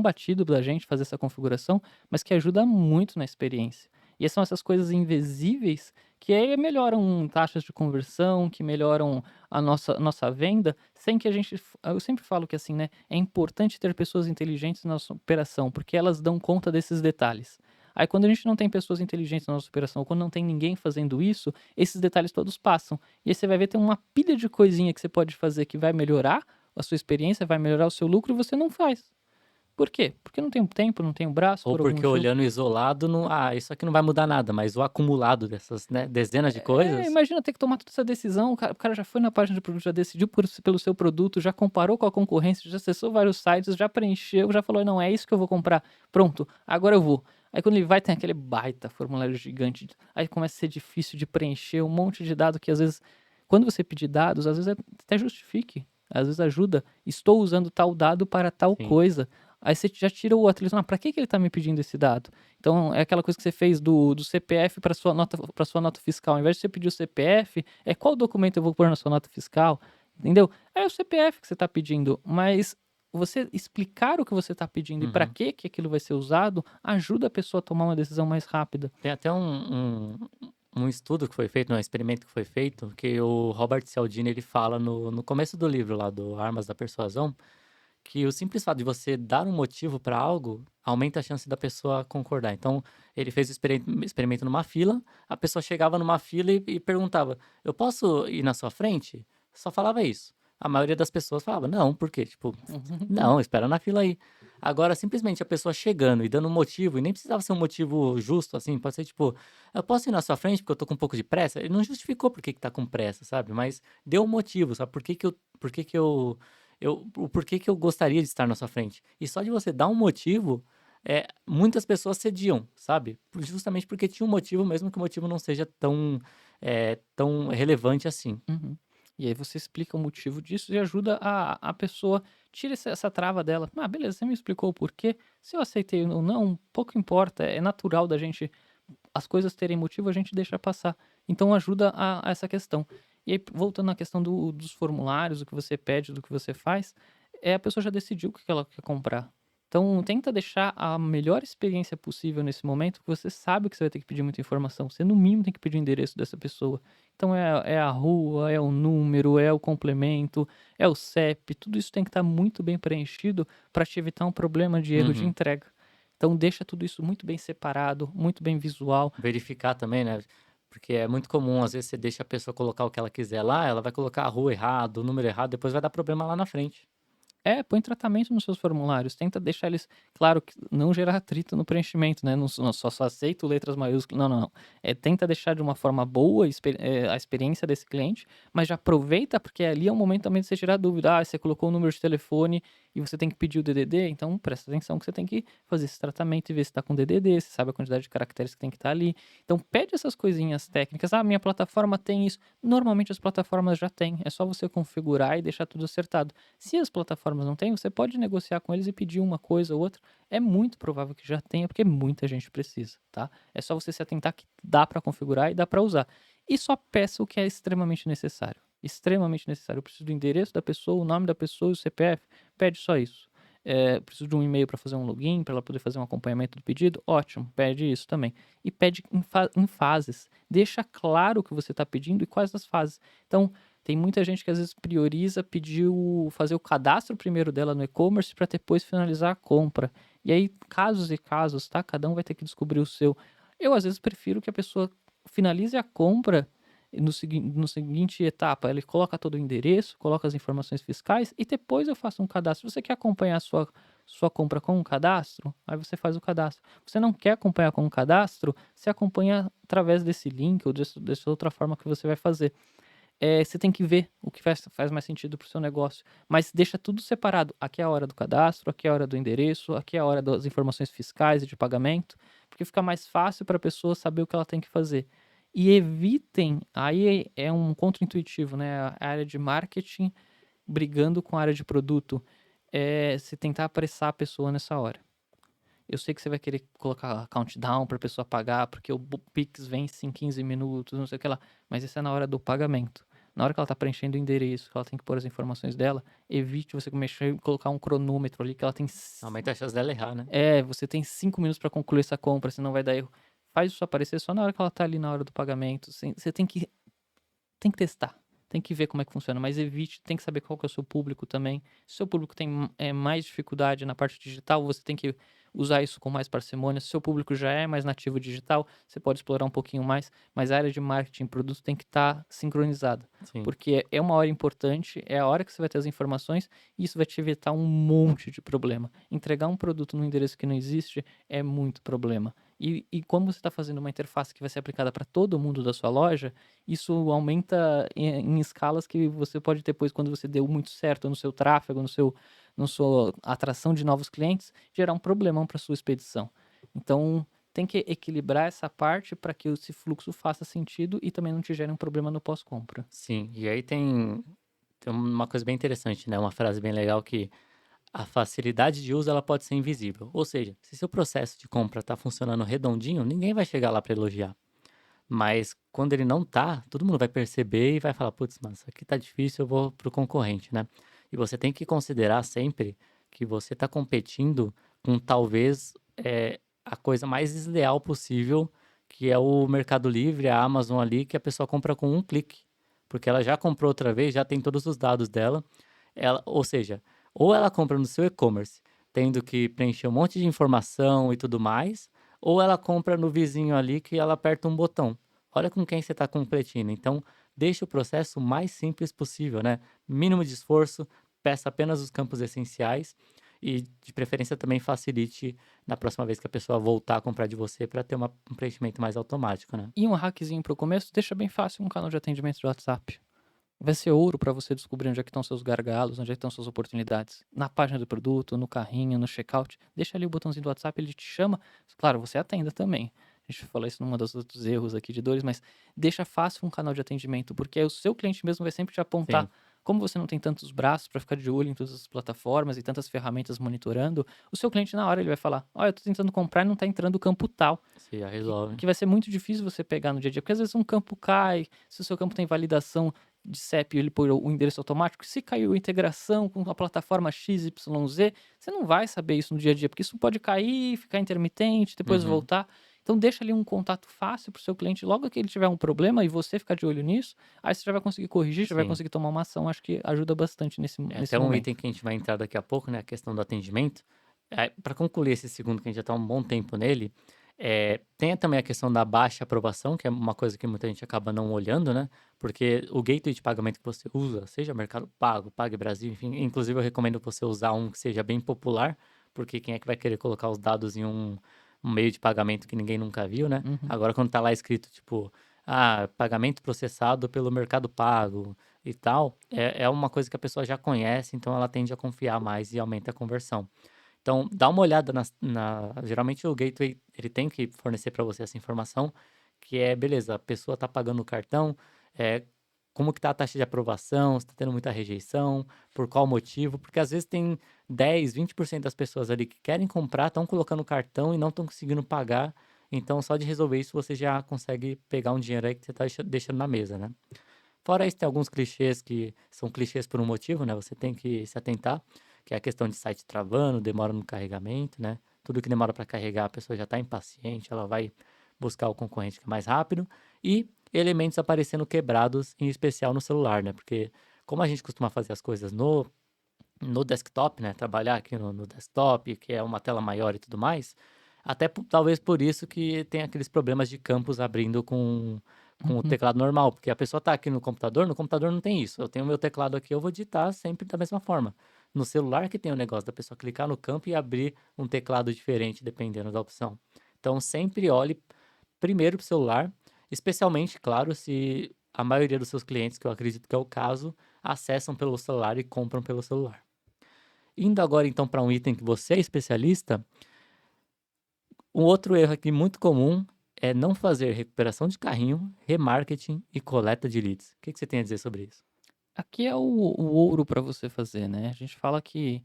batido da gente fazer essa configuração, mas que ajuda muito na experiência. E são essas coisas invisíveis que aí melhoram taxas de conversão, que melhoram a nossa venda, sem que a gente. Eu sempre falo que assim, né? É importante ter pessoas inteligentes na nossa operação, porque elas dão conta desses detalhes. Aí quando a gente não tem pessoas inteligentes na nossa operação, ou quando não tem ninguém fazendo isso, esses detalhes todos passam. E aí você vai ver, tem uma pilha de coisinha que você pode fazer que vai melhorar a sua experiência, vai melhorar o seu lucro e você não faz. Por quê? Porque não tem tempo, não tem o braço, Ou por algum porque motivo. olhando isolado não, isso aqui não vai mudar nada, mas o acumulado dessas, né, dezenas de coisas. Imagina ter que tomar toda essa decisão, o cara já foi na página de produto, já decidiu pelo seu produto, já comparou com a concorrência, já acessou vários sites, já preencheu, já falou: "Não, é isso que eu vou comprar. Pronto, agora eu vou". Aí quando ele vai, tem aquele baita formulário gigante, aí começa a ser difícil de preencher, um monte de dado que às vezes, quando você pedir dados, às vezes até justifique, às vezes ajuda: "Estou usando tal dado para tal Sim. coisa". Aí você já tira o outro, ele fala: "Ah, pra que ele está me pedindo esse dado?". Então é aquela coisa que você fez do CPF para sua nota fiscal, ao invés de você pedir o CPF, qual documento eu vou pôr na sua nota fiscal, entendeu? É o CPF que você está pedindo, mas você explicar o que você está pedindo e para Uhum. que aquilo vai ser usado, ajuda a pessoa a tomar uma decisão mais rápida. Tem até um estudo que foi feito, um experimento que foi feito, que o Robert Cialdini ele fala no começo do livro lá do Armas da Persuasão, que o simples fato de você dar um motivo para algo aumenta a chance da pessoa concordar. Então, ele fez o experimento numa fila, a pessoa chegava numa fila e perguntava: "Eu posso ir na sua frente?" Só falava isso. A maioria das pessoas falava: "Não, por quê?" Tipo, "Não, espera na fila aí". Agora, simplesmente a pessoa chegando e dando um motivo, e nem precisava ser um motivo justo, assim, pode ser tipo: "Eu posso ir na sua frente porque eu tô com um pouco de pressa?" Ele não justificou por que que tá com pressa, sabe, mas deu um motivo, sabe, o porquê que eu gostaria de estar na sua frente. E só de você dar um motivo, muitas pessoas cediam, sabe? Justamente porque tinha um motivo, mesmo que o motivo não seja tão relevante assim. Uhum. E aí você explica o motivo disso e ajuda a pessoa, tira essa trava dela. "Ah, beleza, você me explicou o porquê, se eu aceitei ou não, pouco importa, é natural da gente as coisas terem motivo, a gente deixa passar". Então ajuda a essa questão. E aí, voltando à questão dos formulários, do que você pede, do que você faz, a pessoa já decidiu o que ela quer comprar. Então tenta deixar a melhor experiência possível nesse momento, que você sabe que você vai ter que pedir muita informação, você no mínimo tem que pedir o endereço dessa pessoa. Então é a rua, é o número, é o complemento, é o CEP, tudo isso tem que estar muito bem preenchido para te evitar um problema de erro de Uhum. entrega. Então deixa tudo isso muito bem separado, muito bem visual. Verificar também, né? Porque é muito comum, às vezes você deixa a pessoa colocar o que ela quiser lá, ela vai colocar a rua errado, o número errado, depois vai dar problema lá na frente. Põe tratamento nos seus formulários, tenta deixar eles claro que não gerar atrito no preenchimento, né, não só aceito letras maiúsculas, não, não, não. Tenta deixar de uma forma boa a experiência desse cliente, mas já aproveita, porque ali é o momento também de você tirar dúvida. Você colocou o número de telefone e você tem que pedir o DDD, então presta atenção que você tem que fazer esse tratamento e ver se está com DDD, se sabe a quantidade de caracteres que tem que estar ali. Então pede essas coisinhas técnicas. Minha plataforma tem isso. Normalmente as plataformas já têm, é só você configurar e deixar tudo acertado. Se as plataformas não têm, você pode negociar com eles e pedir uma coisa ou outra. É muito provável que já tenha, porque muita gente precisa, tá? É só você se atentar que dá para configurar e dá para usar. E só peça o que é extremamente necessário. Extremamente necessário. Eu preciso do endereço da pessoa, o nome da pessoa e o CPF. Pede só isso. Preciso de um e-mail para fazer um login, para ela poder fazer um acompanhamento do pedido. Ótimo, pede isso também. E pede em fases. Deixa claro o que você está pedindo e quais as fases. Então, tem muita gente que às vezes prioriza fazer o cadastro primeiro dela no e-commerce para depois finalizar a compra. E aí, casos e casos, tá? Cada um vai ter que descobrir o seu. Eu às vezes prefiro que a pessoa finalize a compra no seguinte etapa. Ele coloca todo o endereço, coloca as informações fiscais e depois eu faço um cadastro. Você quer acompanhar a sua compra com um cadastro? Aí você faz o cadastro. Você não quer acompanhar com um cadastro? Você acompanha através desse link ou dessa outra forma que você vai fazer. você tem que ver o que faz mais sentido para o seu negócio, mas deixa tudo separado. Aqui é a hora do cadastro, aqui é a hora do endereço, aqui é a hora das informações fiscais e de pagamento, porque fica mais fácil para a pessoa saber o que ela tem que fazer. E evitem, aí é um contraintuitivo, né, a área de marketing brigando com a área de produto, você tentar apressar a pessoa nessa hora. Eu sei que você vai querer colocar countdown para a pessoa pagar, porque o Pix vence em 15 minutos, não sei o que lá, mas isso é na hora do pagamento. Na hora que ela está preenchendo o endereço, que ela tem que pôr as informações dela, evite você mexer e colocar um cronômetro ali que ela tem. Aumenta a chance dela errar, né? Você tem 5 minutos para concluir essa compra, senão vai dar erro. Faz isso aparecer só na hora que ela tá ali na hora do pagamento. Você tem que testar, tem que ver como é que funciona, mas evite, tem que saber qual que é o seu público também. Se o seu público tem mais dificuldade na parte digital, você tem que usar isso com mais parcimônia. Se o seu público já é mais nativo digital, você pode explorar um pouquinho mais, mas a área de marketing e produto tem que estar sincronizada, Sim. porque é uma hora importante, é a hora que você vai ter as informações e isso vai te evitar um monte de problema. Entregar um produto num endereço que não existe é muito problema. E como você está fazendo uma interface que vai ser aplicada para todo mundo da sua loja, isso aumenta em escalas que você pode depois, quando você deu muito certo no seu tráfego, no sua atração de novos clientes, gerar um problemão para sua expedição. Então, tem que equilibrar essa parte para que esse fluxo faça sentido e também não te gere um problema no pós-compra. Sim, e aí tem uma coisa bem interessante, né? Uma frase bem legal que a facilidade de uso ela pode ser invisível. Ou seja, se seu processo de compra está funcionando redondinho, ninguém vai chegar lá para elogiar. Mas quando ele não tá, todo mundo vai perceber e vai falar: putz, mano, isso aqui tá difícil, eu vou pro concorrente, né? E você tem que considerar sempre que você tá competindo com talvez a coisa mais desleal possível, que é o Mercado Livre, a Amazon ali, que a pessoa compra com um clique. Porque ela já comprou outra vez, já tem todos os dados dela. Ou seja, ou ela compra no seu e-commerce, tendo que preencher um monte de informação e tudo mais, ou ela compra no vizinho ali que ela aperta um botão. Olha com quem você está competindo. Então, deixe o processo o mais simples possível, né? Mínimo de esforço, peça apenas os campos essenciais e, de preferência, também facilite na próxima vez que a pessoa voltar a comprar de você para ter um preenchimento mais automático, né? E um hackzinho para o começo, deixa bem fácil um canal de atendimento de WhatsApp. Vai ser ouro para você descobrir onde é que estão seus gargalos, onde é que estão suas oportunidades. Na página do produto, no carrinho, no checkout, deixa ali o botãozinho do WhatsApp, ele te chama. Claro, você atenda também. A gente falou isso numa dos outros erros aqui de dores, mas deixa fácil um canal de atendimento, porque aí o seu cliente mesmo vai sempre te apontar. Sim, Como você não tem tantos braços para ficar de olho em todas as plataformas e tantas ferramentas monitorando, o seu cliente na hora ele vai falar: olha, eu tô tentando comprar e não tá entrando o campo tal. você já Que, resolve. que vai ser muito difícil você pegar no dia a dia, porque às vezes um campo cai, se o seu campo tem validação de CEP ele pôr o endereço automático, se caiu a integração com a plataforma XYZ, você não vai saber isso no dia a dia, porque isso pode cair, ficar intermitente, depois Uhum. voltar. Então deixa ali um contato fácil para o seu cliente, logo que ele tiver um problema e você ficar de olho nisso, aí você já vai conseguir corrigir, já vai Sim. conseguir tomar uma ação, acho que ajuda bastante nesse, É nesse até um item momento. que a gente vai entrar daqui a pouco, né, a questão do atendimento. Para concluir esse segundo, que a gente já está um bom tempo nele, tem também a questão da baixa aprovação, que é uma coisa que muita gente acaba não olhando, né? Porque o gateway de pagamento que você usa, seja Mercado Pago, Pague Brasil, enfim, inclusive eu recomendo você usar um que seja bem popular, porque quem é que vai querer colocar os dados em um meio de pagamento que ninguém nunca viu, né? Uhum. Agora, quando tá lá escrito, tipo, pagamento processado pelo Mercado Pago e tal, é uma coisa que a pessoa já conhece, então ela tende a confiar mais e aumenta a conversão. Então, dá uma olhada geralmente o gateway, ele tem que fornecer para você essa informação, que é, beleza, a pessoa está pagando o cartão, é, como que tá a taxa de aprovação, se está tendo muita rejeição, por qual motivo, porque às vezes tem 10, 20% das pessoas ali que querem comprar, estão colocando o cartão e não estão conseguindo pagar, então só de resolver isso você já consegue pegar um dinheiro aí que você está deixando na mesa, né? Fora isso, tem alguns clichês que são clichês por um motivo, né? Você tem que se atentar, que é a questão de site travando, demora no carregamento, né? Tudo que demora para carregar, a pessoa já está impaciente, ela vai buscar o concorrente que é mais rápido. E elementos aparecendo quebrados, em especial no celular, né? Porque como a gente costuma fazer as coisas no desktop, né? Trabalhar aqui no desktop, que é uma tela maior e tudo mais, até talvez por isso que tem aqueles problemas de campos abrindo com o Uhum. teclado normal, porque a pessoa tá aqui no computador não tem isso. Eu tenho meu teclado aqui, eu vou digitar sempre da mesma forma. No celular que tem o negócio da pessoa clicar no campo e abrir um teclado diferente, dependendo da opção. Então sempre olhe primeiro para o celular, especialmente, claro, se a maioria dos seus clientes, que eu acredito que é o caso, acessam pelo celular e compram pelo celular. Indo agora então para um item que você é especialista, um outro erro aqui muito comum é não fazer recuperação de carrinho, remarketing e coleta de leads. O que você tem a dizer sobre isso? Aqui é o ouro para você fazer, né. A gente fala que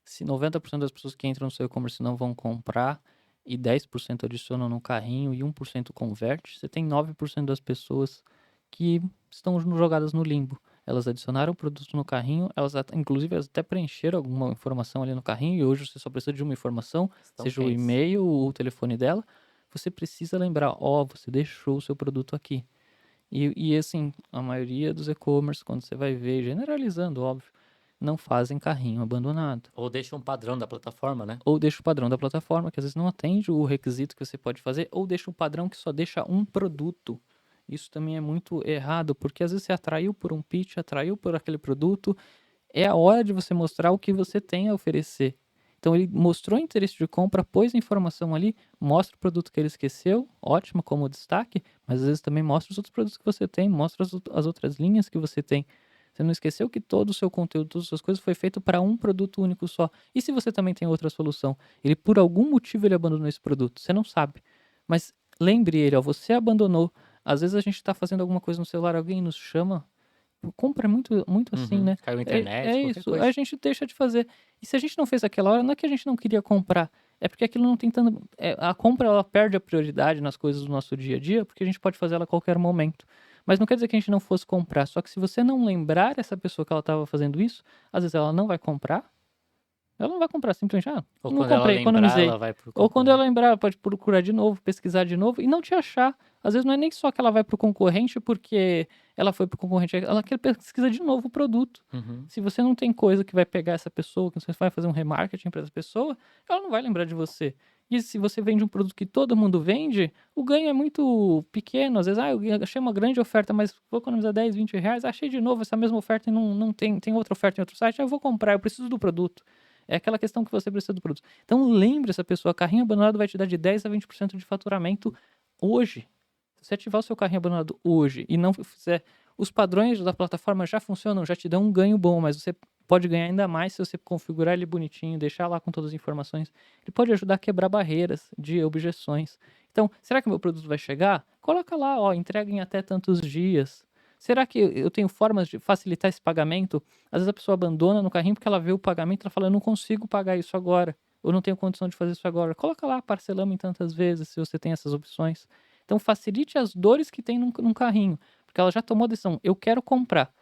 se 90% das pessoas que entram no seu e-commerce não vão comprar e 10% adicionam no carrinho e 1% converte, você tem 9% das pessoas que estão jogadas no limbo. Elas adicionaram o produto no carrinho, inclusive elas até preencheram alguma informação ali no carrinho e hoje você só precisa de uma informação, Estão seja o quentes. e-mail ou o telefone dela. Você precisa lembrar: "Ó, você deixou o seu produto aqui". Assim, a maioria dos e-commerce, quando você vai ver, generalizando, óbvio, não fazem carrinho abandonado. Ou deixa um padrão da plataforma, né? Ou deixa o padrão da plataforma, que às vezes não atende o requisito que você pode fazer, ou deixa um padrão que só deixa um produto. Isso também é muito errado, porque às vezes você atraiu por um pitch, atraiu por aquele produto, é a hora de você mostrar o que você tem a oferecer. Então ele mostrou interesse de compra, pôs a informação ali, mostra o produto que ele esqueceu, ótimo como destaque, mas às vezes também mostra os outros produtos que você tem, mostra as outras linhas que você tem. Você não esqueceu que todo o seu conteúdo, todas as suas coisas foi feito para um produto único só. E se você também tem outra solução? Ele por algum motivo ele abandonou esse produto, você não sabe. Mas lembre ele, ó, você abandonou. Às vezes a gente está fazendo alguma coisa no celular, alguém nos chama. Compra é muito assim, Uhum. né. Caiu a É internet, qualquer isso, a coisa. gente deixa de fazer. E se a gente não fez aquela hora, não é que a gente não queria comprar, é porque aquilo não tem tanto a compra ela perde a prioridade nas coisas do nosso dia a dia, porque a gente pode fazer ela a qualquer momento. Mas não quer dizer que a gente não fosse comprar, só que se você não lembrar essa pessoa que ela estava fazendo isso, às vezes ela não vai comprar, ela não vai comprar, simplesmente: "Ah, Ou não quando ela comprei, lembrar, economizei". ela vai pro Ou quando ela concorrente. lembrar, ela pode procurar de novo, pesquisar de novo e não te achar. Às vezes não é nem só que ela vai para o concorrente, porque ela foi para o concorrente, ela quer pesquisa de novo o produto. Uhum. Se você não tem coisa que vai pegar essa pessoa, que você vai fazer um remarketing para essa pessoa, ela não vai lembrar de você. E se você vende um produto que todo mundo vende, o ganho é muito pequeno. Às vezes: "Ah, eu achei uma grande oferta, mas vou economizar 10, R$ 20. Achei de novo essa mesma oferta e não tem outra oferta em outro site. Ah, eu vou comprar, eu preciso do produto". É aquela questão que você precisa do produto. Então lembre essa pessoa, carrinho abandonado vai te dar de 10 a 20% de faturamento hoje. Se você ativar o seu carrinho abandonado hoje e não fizer, os padrões da plataforma já funcionam, já te dão um ganho bom, mas você pode ganhar ainda mais se você configurar ele bonitinho, deixar lá com todas as informações. Ele pode ajudar a quebrar barreiras de objeções. Então, será que meu produto vai chegar? Coloca lá, ó, entrega em até tantos dias. Será que eu tenho formas de facilitar esse pagamento? Às vezes a pessoa abandona no carrinho porque ela vê o pagamento, ela fala: "Eu não consigo pagar isso agora, eu não tenho condição de fazer isso agora". Coloca lá, parcelamos em tantas vezes, se você tem essas opções. Então facilite as dores que tem num carrinho, porque ela já tomou a decisão: "Eu quero comprar".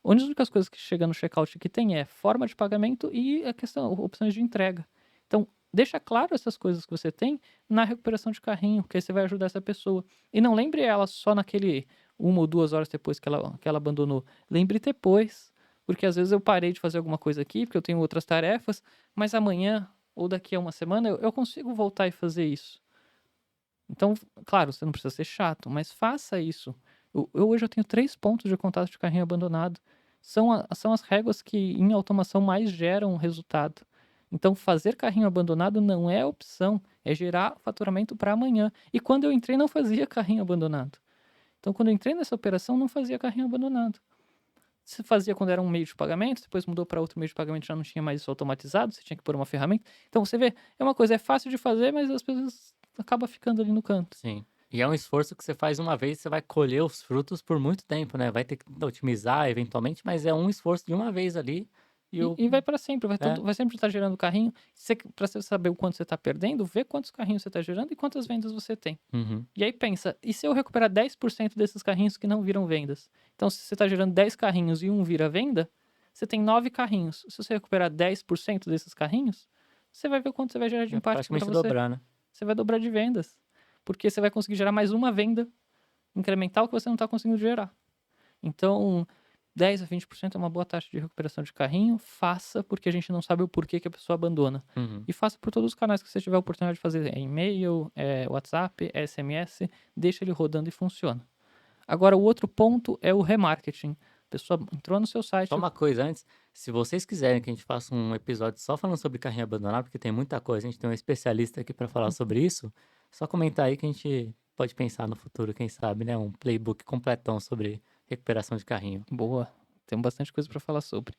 A únicas coisas que chega no checkout que tem é forma de pagamento e a questão opções de entrega. Então, deixa claro essas coisas que você tem na recuperação de carrinho, porque aí você vai ajudar essa pessoa. E não lembre ela só naquele 1 ou 2 horas depois que ela abandonou. Lembre depois, porque às vezes eu parei de fazer alguma coisa aqui, porque eu tenho outras tarefas, mas amanhã ou daqui a uma semana eu consigo voltar e fazer isso. Então, claro, você não precisa ser chato, mas faça isso. Hoje eu tenho 3 pontos de contato de carrinho abandonado. São as réguas que em automação mais geram resultado. Então fazer carrinho abandonado não é opção, é gerar faturamento para amanhã. E quando eu entrei não fazia carrinho abandonado. Então quando eu entrei nessa operação não fazia carrinho abandonado. Se fazia quando era um meio de pagamento, depois mudou para outro meio de pagamento, já não tinha mais isso automatizado, você tinha que pôr uma ferramenta. Então você vê, é uma coisa, é fácil de fazer, mas as pessoas acaba ficando ali no canto. Sim. E é um esforço que você faz uma vez, você vai colher os frutos por muito tempo, né? Vai ter que otimizar eventualmente, mas é um esforço de uma vez ali e E o e vai para sempre, é. vai sempre estar gerando carrinho. Para você saber o quanto você está perdendo, vê quantos carrinhos você está gerando e quantas vendas você tem. Uhum. E aí pensa, e se eu recuperar 10% desses carrinhos que não viram vendas? Então se você está gerando 10 carrinhos e um vira venda, você tem 9 carrinhos. Se você recuperar 10% desses carrinhos, você vai ver quanto você vai gerar de É impacto para praticamente você. dobrar, né? Você vai dobrar de vendas, porque você vai conseguir gerar mais uma venda incremental que você não está conseguindo gerar. Então, 10 a 20% é uma boa taxa de recuperação de carrinho. Faça, porque a gente não sabe o porquê que a pessoa abandona. Uhum. E faça por todos os canais que você tiver a oportunidade de fazer. É e-mail, é WhatsApp, é SMS. Deixa ele rodando e funciona. Agora, o outro ponto é o remarketing. A pessoa entrou no seu Só site. uma coisa antes, se vocês quiserem que a gente faça um episódio só falando sobre carrinho abandonado, porque tem muita coisa, a gente tem um especialista aqui para falar sobre isso, só comentar aí que a gente pode pensar no futuro, quem sabe, né? Um playbook completão sobre recuperação de carrinho. Boa, tem bastante coisa para falar sobre.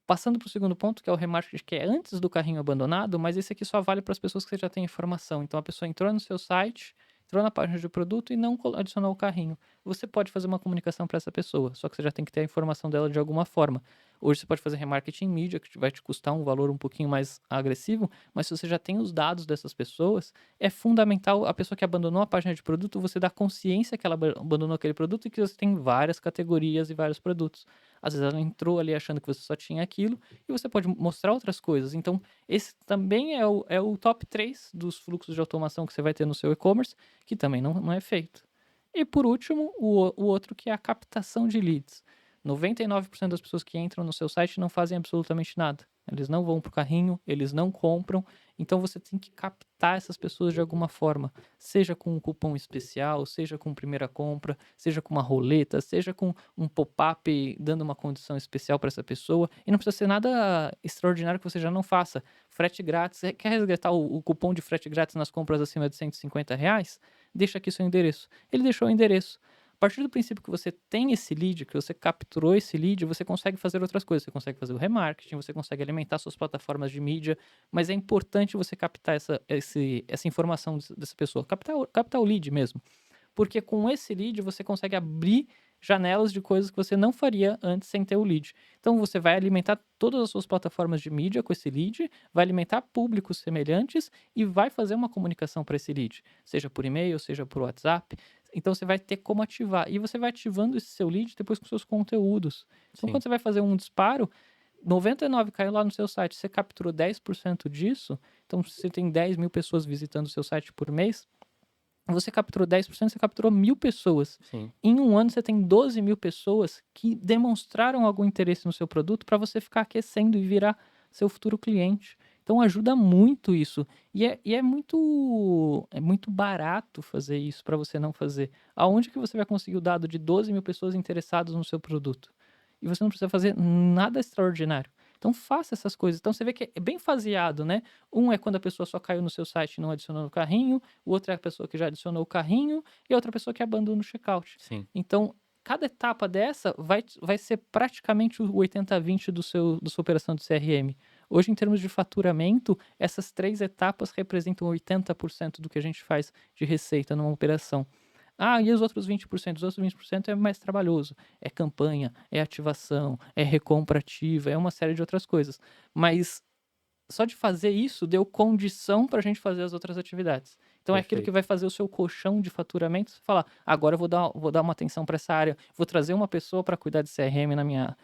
Passando para o segundo ponto, que é o remarketing, que é antes do carrinho abandonado, mas esse aqui só vale para as pessoas que você já tem informação. Então a pessoa entrou no seu site, entrou na página de produto e não adicionou o carrinho. Você pode fazer uma comunicação para essa pessoa, só que você já tem que ter a informação dela de alguma forma. Hoje você pode fazer remarketing mídia, que vai te custar um valor um pouquinho mais agressivo, mas se você já tem os dados dessas pessoas, é fundamental a pessoa que abandonou a página de produto, você dar consciência que ela abandonou aquele produto e que você tem várias categorias e vários produtos. Às vezes ela entrou ali achando que você só tinha aquilo e você pode mostrar outras coisas. Então, esse também é o top 3 dos fluxos de automação que você vai ter no seu e-commerce, que também não é feito. E por último, o outro que é a captação de leads. 99% das pessoas que entram no seu site não fazem absolutamente nada. Eles não vão para o carrinho, eles não compram. Então você tem que captar essas pessoas de alguma forma, seja com um cupom especial, seja com primeira compra, seja com uma roleta, seja com um pop-up dando uma condição especial para essa pessoa. E não precisa ser nada extraordinário que você já não faça. Frete grátis, quer resgatar o cupom de frete grátis nas compras acima de R$ 150? Deixa aqui seu endereço. Ele deixou o endereço. A partir do princípio que você tem esse lead, que você capturou esse lead, você consegue fazer outras coisas. Você consegue fazer o remarketing, você consegue alimentar suas plataformas de mídia, mas é importante você captar essa informação dessa pessoa, captar o lead mesmo. Porque com esse lead você consegue abrir janelas de coisas que você não faria antes sem ter o lead. Então você vai alimentar todas as suas plataformas de mídia com esse lead, vai alimentar públicos semelhantes e vai fazer uma comunicação para esse lead, seja por e-mail, seja por WhatsApp. Então você vai ter como ativar e você vai ativando esse seu lead depois com seus conteúdos. Então quando Sim, você vai fazer um disparo, 99 caiu lá no seu site, você capturou 10% disso, então se você tem 10 mil pessoas visitando o seu site por mês, você capturou 10%, você capturou 1.000 pessoas. sim. Em um ano, você tem 12 mil pessoas que demonstraram algum interesse no seu produto para você ficar aquecendo e virar seu futuro cliente. Então, ajuda muito isso. E é muito barato fazer isso para você não fazer. Aonde que você vai conseguir o dado de 12 mil pessoas interessadas no seu produto? E você não precisa fazer nada extraordinário. Então, faça essas coisas. Então, você vê que é bem faseado, né? Um é quando a pessoa só caiu no seu site e não adicionou no carrinho, o outro é a pessoa que já adicionou o carrinho e a outra pessoa que abandona o checkout. Sim, Então, cada etapa dessa vai ser praticamente o 80-20 da sua operação de CRM. Hoje, em termos de faturamento, essas três etapas representam 80% do que a gente faz de receita numa operação. Ah, e os outros 20%? Os outros 20% é mais trabalhoso. É campanha, é ativação, é recompra ativa, é uma série de outras coisas. Mas só de fazer isso deu condição para a gente fazer as outras atividades. Então é aquilo que perfeito. vai fazer o seu colchão de faturamento. Você falar, agora eu vou dar uma atenção para essa área, vou trazer uma pessoa para cuidar de CRM na minha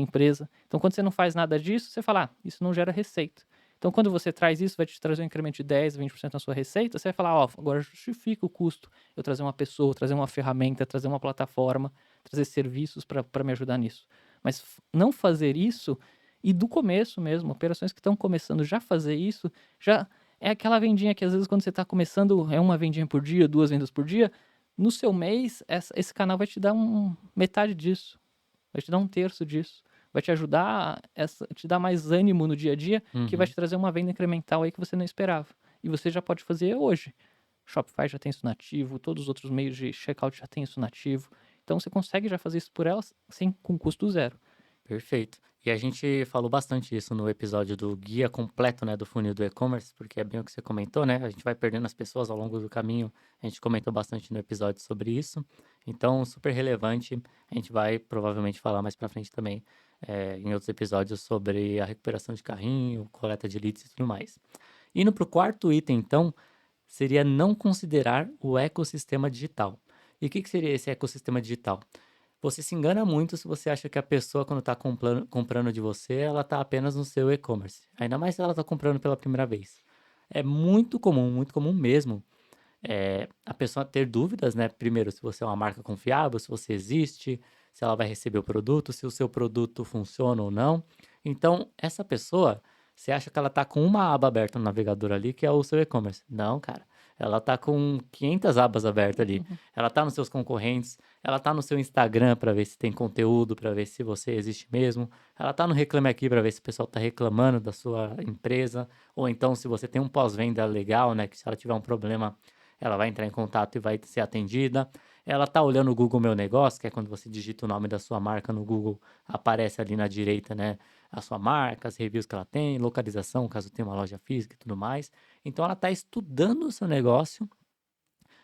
empresa. Então quando você não faz nada disso, você fala, isso não gera receita. Então quando você traz isso, vai te trazer um incremento de 10, 20% na sua receita, você vai falar, ó, agora justifica o custo. Eu trazer uma pessoa, trazer uma ferramenta, trazer uma plataforma, trazer serviços para me ajudar nisso. Mas não fazer isso e do começo mesmo, operações que estão começando já a fazer isso, já é aquela vendinha que às vezes quando você está começando é uma vendinha por dia, 2 vendas por dia, no seu mês esse canal vai te dar metade disso, vai te dar 1/3 disso, vai te ajudar, te dar mais ânimo no dia a dia, que vai Uhum. te trazer uma venda incremental aí que você não esperava. E você já pode fazer hoje. Shopify já tem isso nativo, todos os outros meios de checkout já tem isso nativo. Então você consegue já fazer isso por elas com custo zero. Perfeito. E a gente falou bastante isso no episódio do guia completo, né, do funil do e-commerce, porque é bem o que você comentou, né? A gente vai perdendo as pessoas ao longo do caminho. A gente comentou bastante no episódio sobre isso. Então, super relevante. A gente vai provavelmente falar mais pra frente também, em outros episódios sobre a recuperação de carrinho, coleta de leads e tudo mais. Indo pro quarto item, então, seria não considerar o ecossistema digital. E o que que seria esse ecossistema digital? Você se engana muito se você acha que a pessoa, quando está comprando de você, ela está apenas no seu e-commerce. Ainda mais se ela está comprando pela primeira vez. É muito comum mesmo, a pessoa ter dúvidas, né? Primeiro, se você é uma marca confiável, se você existe, se ela vai receber o produto, se o seu produto funciona ou não. Então, essa pessoa, você acha que ela está com uma aba aberta no navegador ali, que é o seu e-commerce. Não, cara. Ela está com 500 abas abertas ali. Uhum. Ela está nos seus concorrentes, ela está no seu Instagram para ver se tem conteúdo, para ver se você existe mesmo. Ela está no Reclame Aqui para ver se o pessoal está reclamando da sua empresa. Ou então, se você tem um pós-venda legal, né? Que se ela tiver um problema ela vai entrar em contato e vai ser atendida. ela tá olhando o Google Meu Negócio, que é quando você digita o nome da sua marca no Google, aparece ali na direita, né, a sua marca, as reviews que ela tem, localização, caso tenha uma loja física e tudo mais. Então ela tá estudando o seu negócio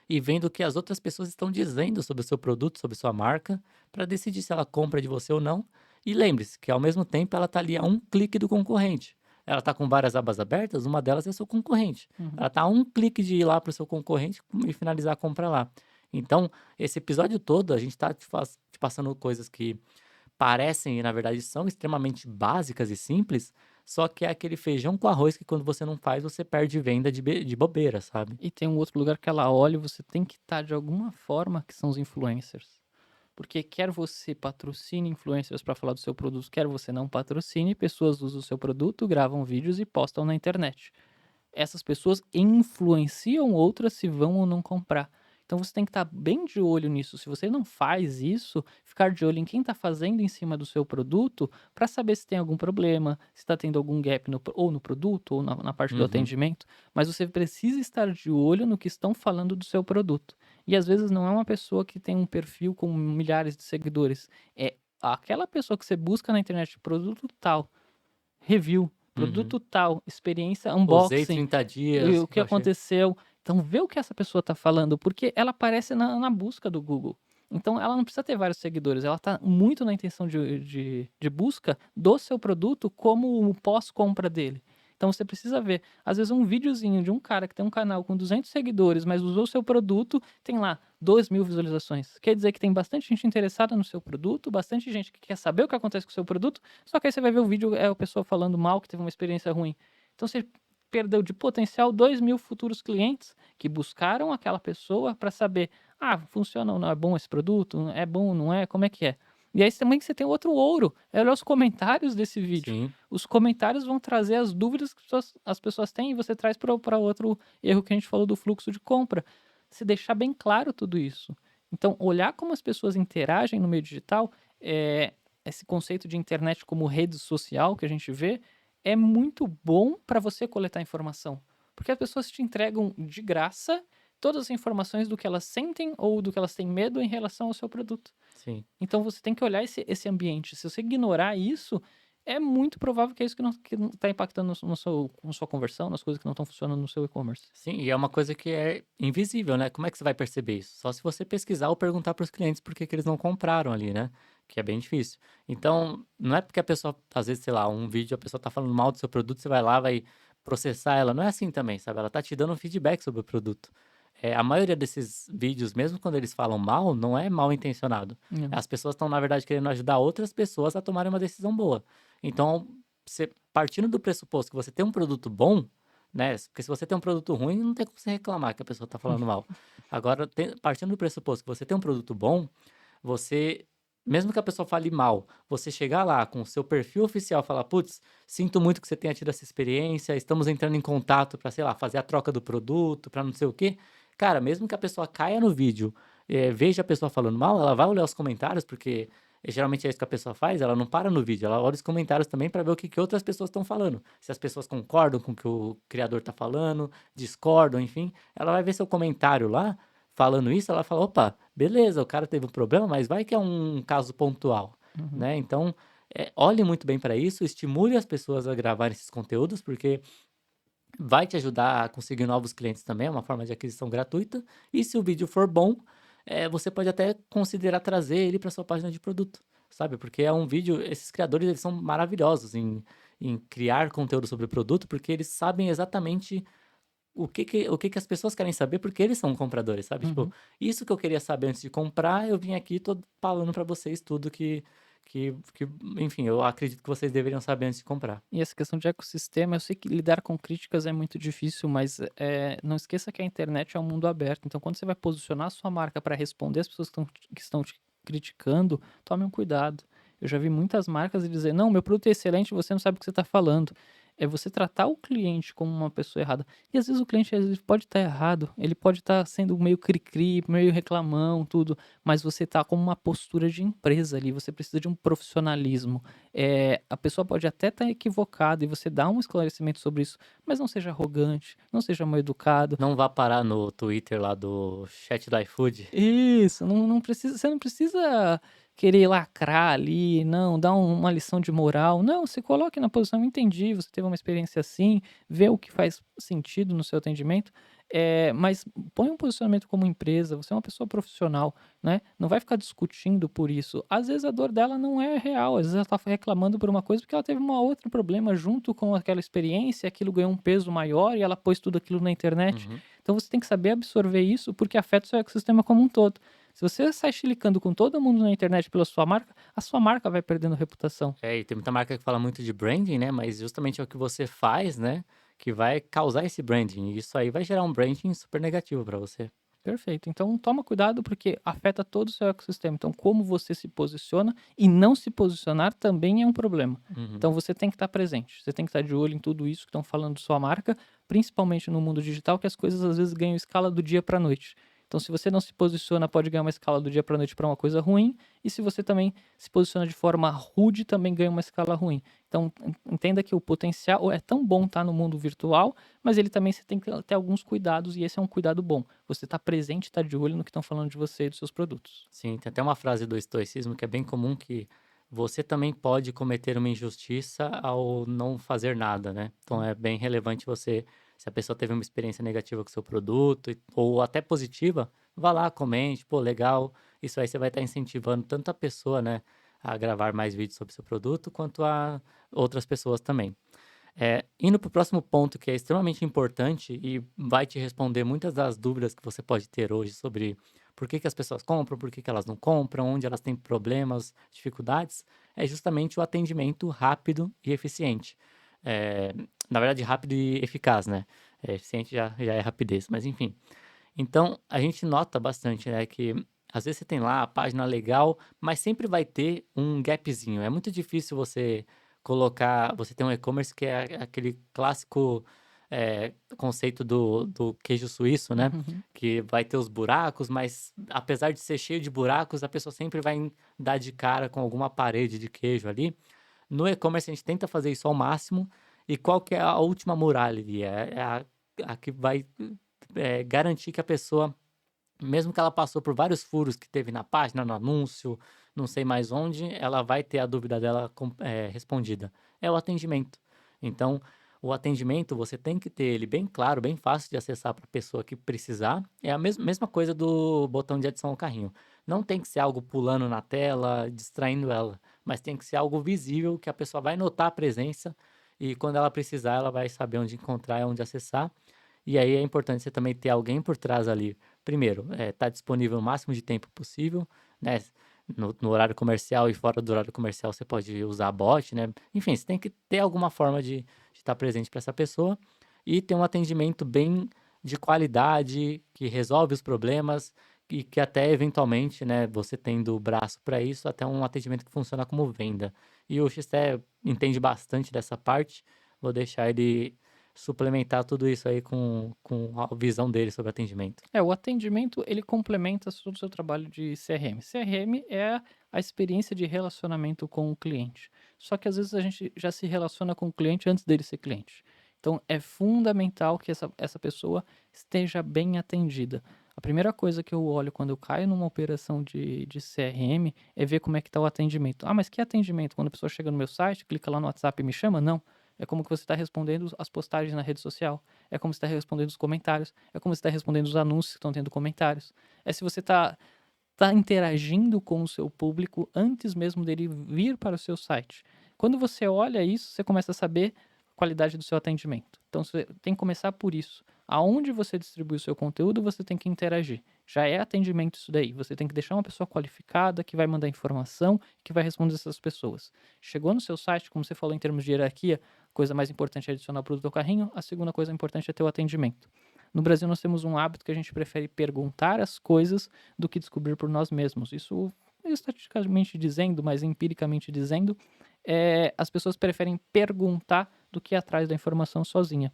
e vendo o que as outras pessoas estão dizendo sobre o seu produto, sobre sua marca, para decidir se ela compra de você ou não. E lembre-se que ao mesmo tempo ela está ali a um clique do concorrente. Ela está com várias abas abertas, uma delas é seu concorrente. Uhum. Ela está a um clique de ir lá para o seu concorrente e finalizar a compra lá. Então, esse episódio todo, a gente está te passando coisas que parecem e na verdade são extremamente básicas e simples, só que é aquele feijão com arroz que quando você não faz, você perde venda de bobeira, sabe? E tem um outro lugar que ela olha e você tem que estar de alguma forma, que são os influencers. Porque quer você patrocine influencers para falar do seu produto, quer você não patrocine, pessoas usam o seu produto, gravam vídeos e postam na internet. Essas pessoas influenciam outras se vão ou não comprar. Então você tem que estar bem de olho nisso. Se você não faz isso, ficar de olho em quem está fazendo em cima do seu produto para saber se tem algum problema, se está tendo algum gap ou no produto ou na parte do Uhum. atendimento. Mas você precisa estar de olho no que estão falando do seu produto. E às vezes não é uma pessoa que tem um perfil com milhares de seguidores. É aquela pessoa que você busca na internet, produto tal, review, Uhum. produto tal, experiência Usei unboxing, 30 e dias, o que eu achei. aconteceu. Então vê o que essa pessoa está falando, porque ela aparece na busca do Google. Então ela não precisa ter vários seguidores, ela está muito na intenção de busca do seu produto como o pós-compra dele. Então você precisa ver, às vezes um videozinho de um cara que tem um canal com 200 seguidores, mas usou o seu produto, tem lá 2.000 visualizações. Quer dizer que tem bastante gente interessada no seu produto, bastante gente que quer saber o que acontece com o seu produto, só que aí você vai ver o vídeo, é a pessoa falando mal, que teve uma experiência ruim. Então você perdeu de potencial 2.000 futuros clientes que buscaram aquela pessoa para saber, ah, funciona ou não, é bom esse produto, é bom ou não é, como é que é. E aí também você tem outro ouro, é olhar os comentários desse vídeo. Sim. Os comentários vão trazer as dúvidas que as pessoas têm e você traz para outro erro que a gente falou do fluxo de compra. Se deixar bem claro tudo isso. Então, olhar como as pessoas interagem no meio digital, esse conceito de internet como rede social que a gente vê, é muito bom para você coletar informação. Porque as pessoas te entregam de graça todas as informações do que elas sentem ou do que elas têm medo em relação ao seu produto. Sim. Então você tem que olhar esse ambiente. Se você ignorar isso, é muito provável que é isso que não está impactando na sua conversão, nas coisas que não estão funcionando no seu e-commerce. Sim, e é uma coisa que é invisível, né? Como é que você vai perceber isso? Só se você pesquisar ou perguntar para os clientes por que que eles não compraram ali, né? Que é bem difícil. Então, não é porque a pessoa, às vezes, sei lá, um vídeo, a pessoa tá falando mal do seu produto, você vai lá, vai processar ela. Não é assim também, sabe? Ela tá te dando um feedback sobre o produto. A maioria desses vídeos, mesmo quando eles falam mal, não é mal intencionado. Não. As pessoas estão, na verdade, querendo ajudar outras pessoas a tomarem uma decisão boa. Então, você, partindo do pressuposto que você tem um produto bom, né? Porque se você tem um produto ruim, não tem como você reclamar que a pessoa tá falando mal. Agora, partindo do pressuposto que você tem um produto bom, você, mesmo que a pessoa fale mal, você chegar lá com o seu perfil oficial e falar, putz, sinto muito que você tenha tido essa experiência, estamos entrando em contato para, sei lá, fazer a troca do produto, para não sei o quê. Cara, mesmo que a pessoa caia no vídeo, veja a pessoa falando mal, ela vai olhar os comentários, porque geralmente é isso que a pessoa faz, ela não para no vídeo, ela olha os comentários também para ver o que, que outras pessoas estão falando. Se as pessoas concordam com o que o criador está falando, discordam, enfim, ela vai ver seu comentário lá, falando isso, ela fala, opa, beleza, o cara teve um problema, mas vai que é um caso pontual, Uhum. né? Então, olhe muito bem para isso, estimule as pessoas a gravarem esses conteúdos, porque vai te ajudar a conseguir novos clientes também, é uma forma de aquisição gratuita. E se o vídeo for bom, você pode até considerar trazer ele para sua página de produto, sabe? Porque é um vídeo, esses criadores eles são maravilhosos em criar conteúdo sobre o produto, porque eles sabem exatamente o que que as pessoas querem saber, porque eles são compradores, sabe? Tipo, Uhum. isso que eu queria saber antes de comprar, eu vim aqui e tô falando para vocês tudo que, enfim, eu acredito que vocês deveriam saber antes de comprar. E essa questão de ecossistema, eu sei que lidar com críticas é muito difícil, mas não esqueça que a internet é um mundo aberto. Então, quando você vai posicionar a sua marca para responder as pessoas que estão te criticando, tome um cuidado. Eu já vi muitas marcas dizer, não, meu produto é excelente, você não sabe o que você está falando. é você tratar o cliente como uma pessoa errada. E às vezes o cliente às vezes pode estar errado, ele pode estar sendo meio cri-cri, meio reclamão, tudo, mas você tá com uma postura de empresa ali, você precisa de um profissionalismo. A pessoa pode até estar equivocada e você dá um esclarecimento sobre isso, mas não seja arrogante, não seja mal educado. Não vá parar no Twitter lá do chat do iFood. Isso, não precisa, você não precisa querer lacrar ali, não, dar uma lição de moral. Não, se coloque na posição, entendi, você teve uma experiência assim, vê o que faz sentido no seu atendimento, mas põe um posicionamento como empresa, você é uma pessoa profissional, né? Não vai ficar discutindo por isso. Às vezes a dor dela não é real, às vezes ela está reclamando por uma coisa porque ela teve um outro problema junto com aquela experiência, aquilo ganhou um peso maior e ela pôs tudo aquilo na internet. Uhum. Então você tem que saber absorver isso, porque afeta o seu ecossistema como um todo. Se você sai chilicando com todo mundo na internet pela sua marca, a sua marca vai perdendo reputação. É, e tem muita marca que fala muito de branding, né? Mas justamente é o que você faz, né? Que vai causar esse branding. E isso aí vai gerar um branding super negativo pra você. Perfeito. Então toma cuidado porque afeta todo o seu ecossistema. Então como você se posiciona e não se posicionar também é um problema. Uhum. Então você tem que estar presente, você tem que estar de olho em tudo isso que estão falando de sua marca, principalmente no mundo digital, que as coisas às vezes ganham escala do dia para a noite. Então se você não se posiciona, pode ganhar uma escala do dia para a noite para uma coisa ruim, e se você também se posiciona de forma rude, também ganha uma escala ruim. Então entenda que o potencial é tão bom estar no mundo virtual, mas ele também você tem que ter alguns cuidados, e esse é um cuidado bom. Você tá presente, tá de olho no que estão falando de você e dos seus produtos. Sim, tem até uma frase do estoicismo que é bem comum que você também pode cometer uma injustiça ao não fazer nada, né? Então é bem relevante você, se a pessoa teve uma experiência negativa com o seu produto, ou até positiva, vá lá, comente, pô, legal. Isso aí você vai estar incentivando tanto a pessoa, né, a gravar mais vídeos sobre o seu produto, quanto a outras pessoas também. Indo para o próximo ponto, que é extremamente importante e vai te responder muitas das dúvidas que você pode ter hoje sobre por que, que as pessoas compram, por que, que elas não compram, onde elas têm problemas, dificuldades, é justamente o atendimento rápido e eficiente. É, na verdade, rápido e eficaz, né? Eficiente já é rapidez, mas enfim. Então, a gente nota bastante, né, que às vezes você tem lá a página legal, mas sempre vai ter um gapzinho. É muito difícil você colocar, você tem um e-commerce que é aquele clássico conceito do queijo suíço, né? Uhum. Que vai ter os buracos, mas apesar de ser cheio de buracos, a pessoa sempre vai dar de cara com alguma parede de queijo ali. No e-commerce a gente tenta fazer isso ao máximo. E qual que é a última muralha ali? É a que vai garantir que a pessoa, mesmo que ela passou por vários furos que teve na página, no anúncio, não sei mais onde, ela vai ter a dúvida dela respondida. É o atendimento. Então, o atendimento você tem que ter ele bem claro, bem fácil de acessar para a pessoa que precisar. É a mesma coisa do botão de adição ao carrinho. Não tem que ser algo pulando na tela, distraindo ela, mas tem que ser algo visível que a pessoa vai notar a presença e quando ela precisar, ela vai saber onde encontrar e onde acessar. E aí é importante você também ter alguém por trás ali. Primeiro, tá disponível o máximo de tempo possível, né? No horário comercial e fora do horário comercial você pode usar bot, né? Enfim, você tem que ter alguma forma de estar presente para essa pessoa e ter um atendimento bem de qualidade, que resolve os problemas e que até eventualmente, né, você tendo o braço para isso, até um atendimento que funciona como venda. E o XT entende bastante dessa parte. Vou deixar ele suplementar tudo isso aí com a visão dele sobre atendimento. O atendimento, ele complementa todo o seu trabalho de CRM. CRM é a experiência de relacionamento com o cliente. Só que às vezes a gente já se relaciona com o cliente antes dele ser cliente. Então é fundamental que essa pessoa esteja bem atendida. A primeira coisa que eu olho quando eu caio numa operação de CRM é ver como é que está o atendimento. Ah, mas que atendimento? Quando a pessoa chega no meu site, clica lá no WhatsApp e me chama? Não. É como que você está respondendo as postagens na rede social. É como você está respondendo os comentários. É como você está respondendo os anúncios que estão tendo comentários. É se você tá interagindo com o seu público antes mesmo dele vir para o seu site. Quando você olha isso, você começa a saber a qualidade do seu atendimento. Então você tem que começar por isso. Aonde você distribui o seu conteúdo, você tem que interagir. Já é atendimento isso daí. Você tem que deixar uma pessoa qualificada que vai mandar informação, que vai responder essas pessoas. Chegou no seu site, como você falou em termos de hierarquia, a coisa mais importante é adicionar o produto ao carrinho, a segunda coisa importante é ter o atendimento. No Brasil, nós temos um hábito que a gente prefere perguntar as coisas do que descobrir por nós mesmos. Isso, estatisticamente dizendo, mas empiricamente dizendo, as pessoas preferem perguntar do que ir atrás da informação sozinha.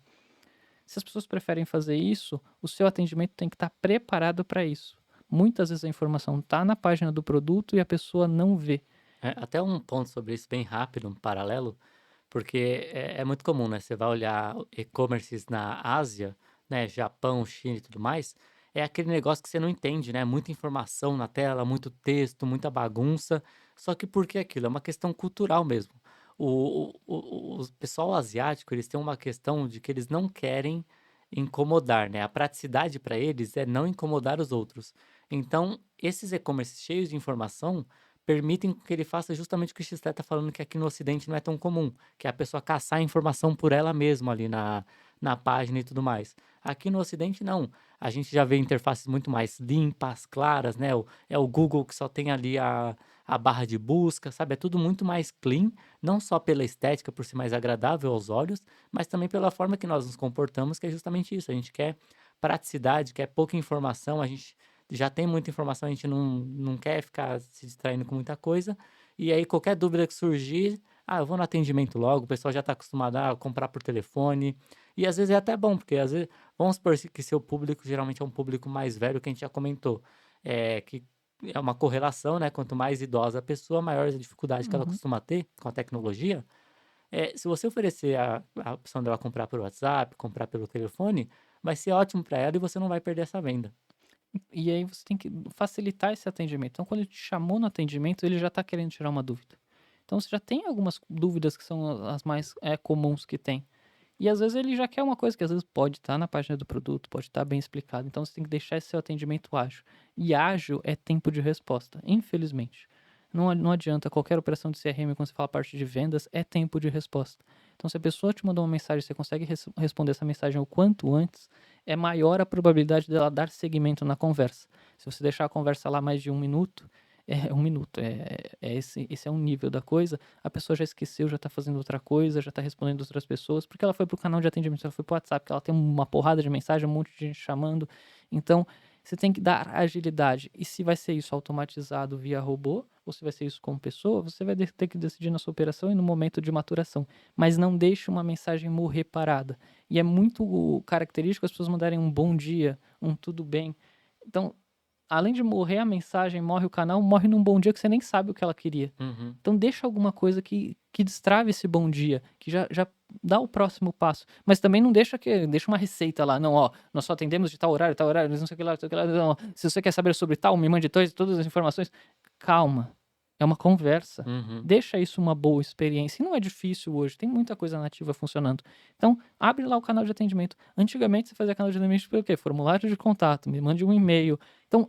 Se as pessoas preferem fazer isso, o seu atendimento tem que estar preparado para isso. Muitas vezes a informação está na página do produto e a pessoa não vê. Até um ponto sobre isso bem rápido, um paralelo, porque é muito comum, né? Você vai olhar e-commerces na Ásia, né? Japão, China e tudo mais, é aquele negócio que você não entende, né? Muita informação na tela, muito texto, muita bagunça. Só que por que aquilo? É uma questão cultural mesmo. O pessoal asiático, eles têm uma questão de que eles não querem incomodar, né? A praticidade para eles é não incomodar os outros. Então, esses e-commerces cheios de informação permitem que ele faça justamente o que o X está falando, que aqui no Ocidente não é tão comum, que é a pessoa caçar a informação por ela mesma ali na página e tudo mais. Aqui no Ocidente, não. A gente já vê interfaces muito mais limpas, claras, né? É o Google que só tem ali a barra de busca, sabe? É tudo muito mais clean, não só pela estética, por ser mais agradável aos olhos, mas também pela forma que nós nos comportamos, que é justamente isso. A gente quer praticidade, quer pouca informação, a gente já tem muita informação, a gente não quer ficar se distraindo com muita coisa. E aí, qualquer dúvida que surgir, eu vou no atendimento logo, o pessoal já está acostumado a comprar por telefone. E às vezes é até bom, porque às vezes, vamos supor que seu público geralmente é um público mais velho, que a gente já comentou, que é uma correlação, né? Quanto mais idosa a pessoa, maior a dificuldade que ela Uhum. costuma ter com a tecnologia. Se você oferecer a opção dela comprar por WhatsApp, comprar pelo telefone, vai ser ótimo para ela e você não vai perder essa venda. E aí você tem que facilitar esse atendimento. Então, quando ele te chamou no atendimento, ele já está querendo tirar uma dúvida. Então, você já tem algumas dúvidas que são as mais comuns que tem. E às vezes ele já quer uma coisa que às vezes pode estar na página do produto, pode estar bem explicado. Então, você tem que deixar esse seu atendimento ágil. E ágil é tempo de resposta, infelizmente. Não adianta, qualquer operação de CRM, quando você fala parte de vendas, é tempo de resposta. Então, se a pessoa te mandou uma mensagem, você consegue responder essa mensagem o quanto antes, é maior a probabilidade dela dar seguimento na conversa. Se você deixar a conversa lá mais de um minuto, é um minuto, esse é um nível da coisa, a pessoa já esqueceu, já está fazendo outra coisa, já está respondendo outras pessoas, porque ela foi para o canal de atendimento, ela foi para o WhatsApp, que ela tem uma porrada de mensagem, um monte de gente chamando. Então, você tem que dar agilidade. E se vai ser isso automatizado via robô, ou se vai ser isso com pessoa, você vai ter que decidir na sua operação e no momento de maturação. Mas não deixe uma mensagem morrer parada. E é muito característico as pessoas mandarem um bom dia, um tudo bem. Então, além de morrer a mensagem, morre o canal, morre num bom dia que você nem sabe o que ela queria. Uhum. Então deixa alguma coisa que destrave esse bom dia, que já dá o próximo passo. Mas também não deixa uma receita lá, não, ó, nós só atendemos de tal horário, não sei o que lá, não sei o que lá, não, se você quer saber sobre tal, me mande todas as informações. Calma, é uma conversa. Uhum. Deixa isso uma boa experiência. E não é difícil hoje, tem muita coisa nativa funcionando. Então, abre lá o canal de atendimento. Antigamente você fazia canal de atendimento pelo quê? Formulário de contato, me mande um e-mail. Então,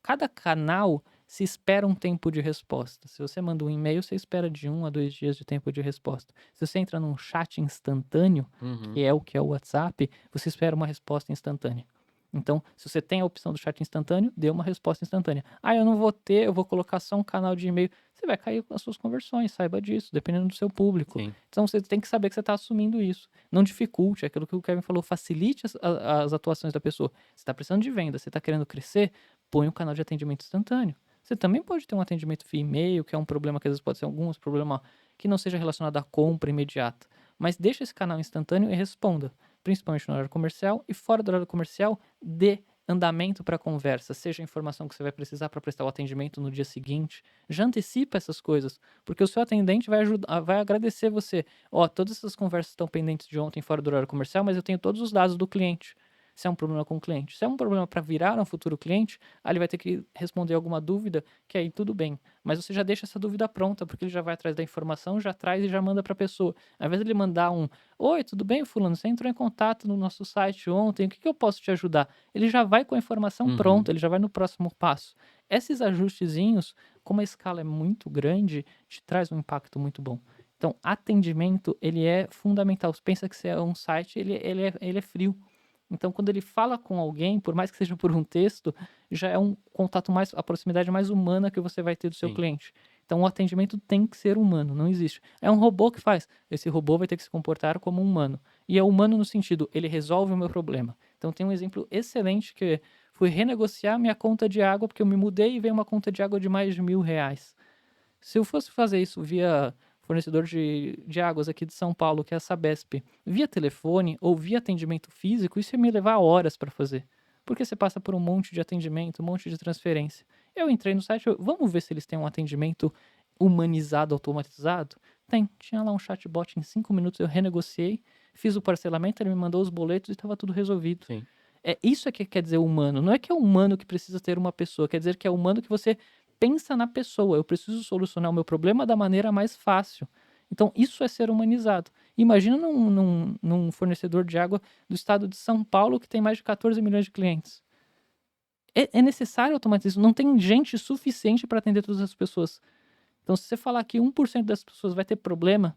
cada canal se espera um tempo de resposta. Se você manda um e-mail, você espera de 1 a 2 dias de tempo de resposta. Se você entra num chat instantâneo, Uhum. que é o WhatsApp, você espera uma resposta instantânea. Então, se você tem a opção do chat instantâneo, dê uma resposta instantânea. Eu não vou ter, eu vou colocar só um canal de e-mail. Você vai cair com as suas conversões, saiba disso, dependendo do seu público. Sim. Então, você tem que saber que você está assumindo isso. Não dificulte, é aquilo que o Kevin falou, facilite as atuações da pessoa. Você está precisando de venda, você está querendo crescer, põe um canal de atendimento instantâneo. Você também pode ter um atendimento via e-mail, que é um problema que às vezes pode ser alguns problema que não seja relacionado à compra imediata. Mas deixa esse canal instantâneo e responda, principalmente no horário comercial e fora do horário comercial, dê andamento para a conversa, seja a informação que você vai precisar para prestar o atendimento no dia seguinte. Já antecipa essas coisas, porque o seu atendente vai agradecer você. Todas essas conversas estão pendentes de ontem fora do horário comercial, mas eu tenho todos os dados do cliente. Se é um problema com o cliente. Se é um problema para virar um futuro cliente, aí ele vai ter que responder alguma dúvida, que aí tudo bem. Mas você já deixa essa dúvida pronta, porque ele já vai atrás da informação, já traz e já manda para a pessoa. Ao invés de ele mandar oi, tudo bem, fulano? Você entrou em contato no nosso site ontem, o que eu posso te ajudar? Ele já vai com a informação Uhum. pronta, ele já vai no próximo passo. Esses ajustezinhos, como a escala é muito grande, te traz um impacto muito bom. Então, atendimento, ele é fundamental. Você pensa que você é um site, ele é frio. Então, quando ele fala com alguém, por mais que seja por um texto, já é um contato mais, a proximidade mais humana que você vai ter do seu Sim. cliente. Então, o atendimento tem que ser humano, não existe. É um robô que faz. Esse robô vai ter que se comportar como um humano. E é humano no sentido, ele resolve o meu problema. Então, tem um exemplo excelente que fui renegociar minha conta de água, porque eu me mudei e veio uma conta de água de mais de R$ 1.000. Se eu fosse fazer isso via fornecedor de águas aqui de São Paulo, que é a Sabesp, via telefone ou via atendimento físico, isso ia me levar horas para fazer. Porque você passa por um monte de atendimento, um monte de transferência. Eu entrei no site, vamos ver se eles têm um atendimento humanizado, automatizado? Tem, tinha lá um chatbot em 5 minutos, eu renegociei, fiz o parcelamento, ele me mandou os boletos e estava tudo resolvido. Sim. Isso é que quer dizer humano. Não é que é humano que precisa ter uma pessoa, quer dizer que é humano que você pensa na pessoa. Eu preciso solucionar o meu problema da maneira mais fácil. Então, isso é ser humanizado. Imagina num fornecedor de água do estado de São Paulo que tem mais de 14 milhões de clientes. É necessário automatizar isso. Não tem gente suficiente para atender todas as pessoas. Então, se você falar que 1% das pessoas vai ter problema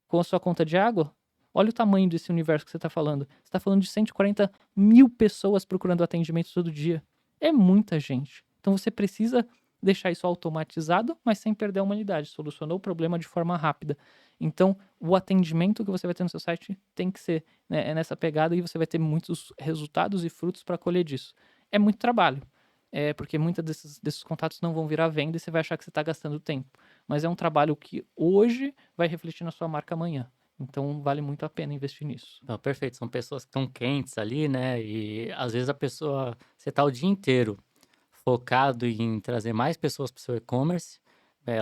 com a sua conta de água, olha o tamanho desse universo que você está falando. Você está falando de 140 mil pessoas procurando atendimento todo dia. É muita gente. Então você precisa deixar isso automatizado, mas sem perder a humanidade. Solucionou o problema de forma rápida. Então, o atendimento que você vai ter no seu site tem que ser, né, nessa pegada, e você vai ter muitos resultados e frutos para colher disso. É muito trabalho. Porque muitos desses contatos não vão virar venda e você vai achar que você está gastando tempo. Mas é um trabalho que hoje vai refletir na sua marca amanhã. Então vale muito a pena investir nisso. Não, perfeito. São pessoas que estão quentes ali, né? E às vezes a pessoa, você tá o dia inteiro focado em trazer mais pessoas para o seu e-commerce,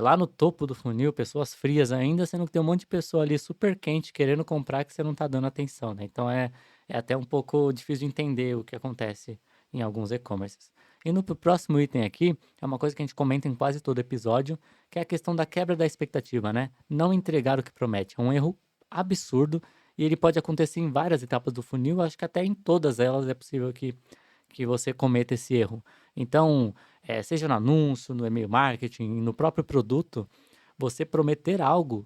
lá no topo do funil, pessoas frias ainda, sendo que tem um monte de pessoa ali super quente querendo comprar que você não tá dando atenção, né? Então é até um pouco difícil de entender o que acontece em alguns e-commerces. Indo pro próximo item aqui, é uma coisa que a gente comenta em quase todo episódio, que é a questão da quebra da expectativa, né? Não entregar o que promete. É um erro absurdo e ele pode acontecer em várias etapas do funil, acho que até em todas elas é possível que você cometa esse erro. Então, seja no anúncio, no e-mail marketing, no próprio produto, você prometer algo,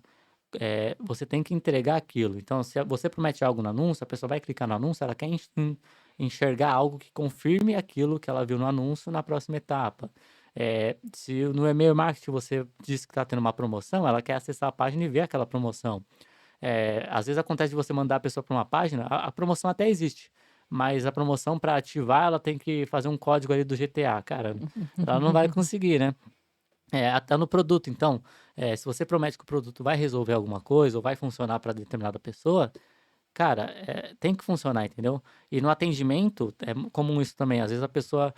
você tem que entregar aquilo. Então, se você promete algo no anúncio, a pessoa vai clicar no anúncio, ela quer enxergar algo que confirme aquilo que ela viu no anúncio na próxima etapa. Se no e-mail marketing você diz que está tendo uma promoção, ela quer acessar a página e ver aquela promoção. Às vezes acontece de você mandar a pessoa para uma página, a promoção até existe, mas a promoção para ativar ela tem que fazer um código ali do GTA, cara, ela não vai conseguir, né? Até no produto, então, se você promete que o produto vai resolver alguma coisa ou vai funcionar para determinada pessoa, cara, tem que funcionar, entendeu? E no atendimento, é comum isso também, às vezes a pessoa,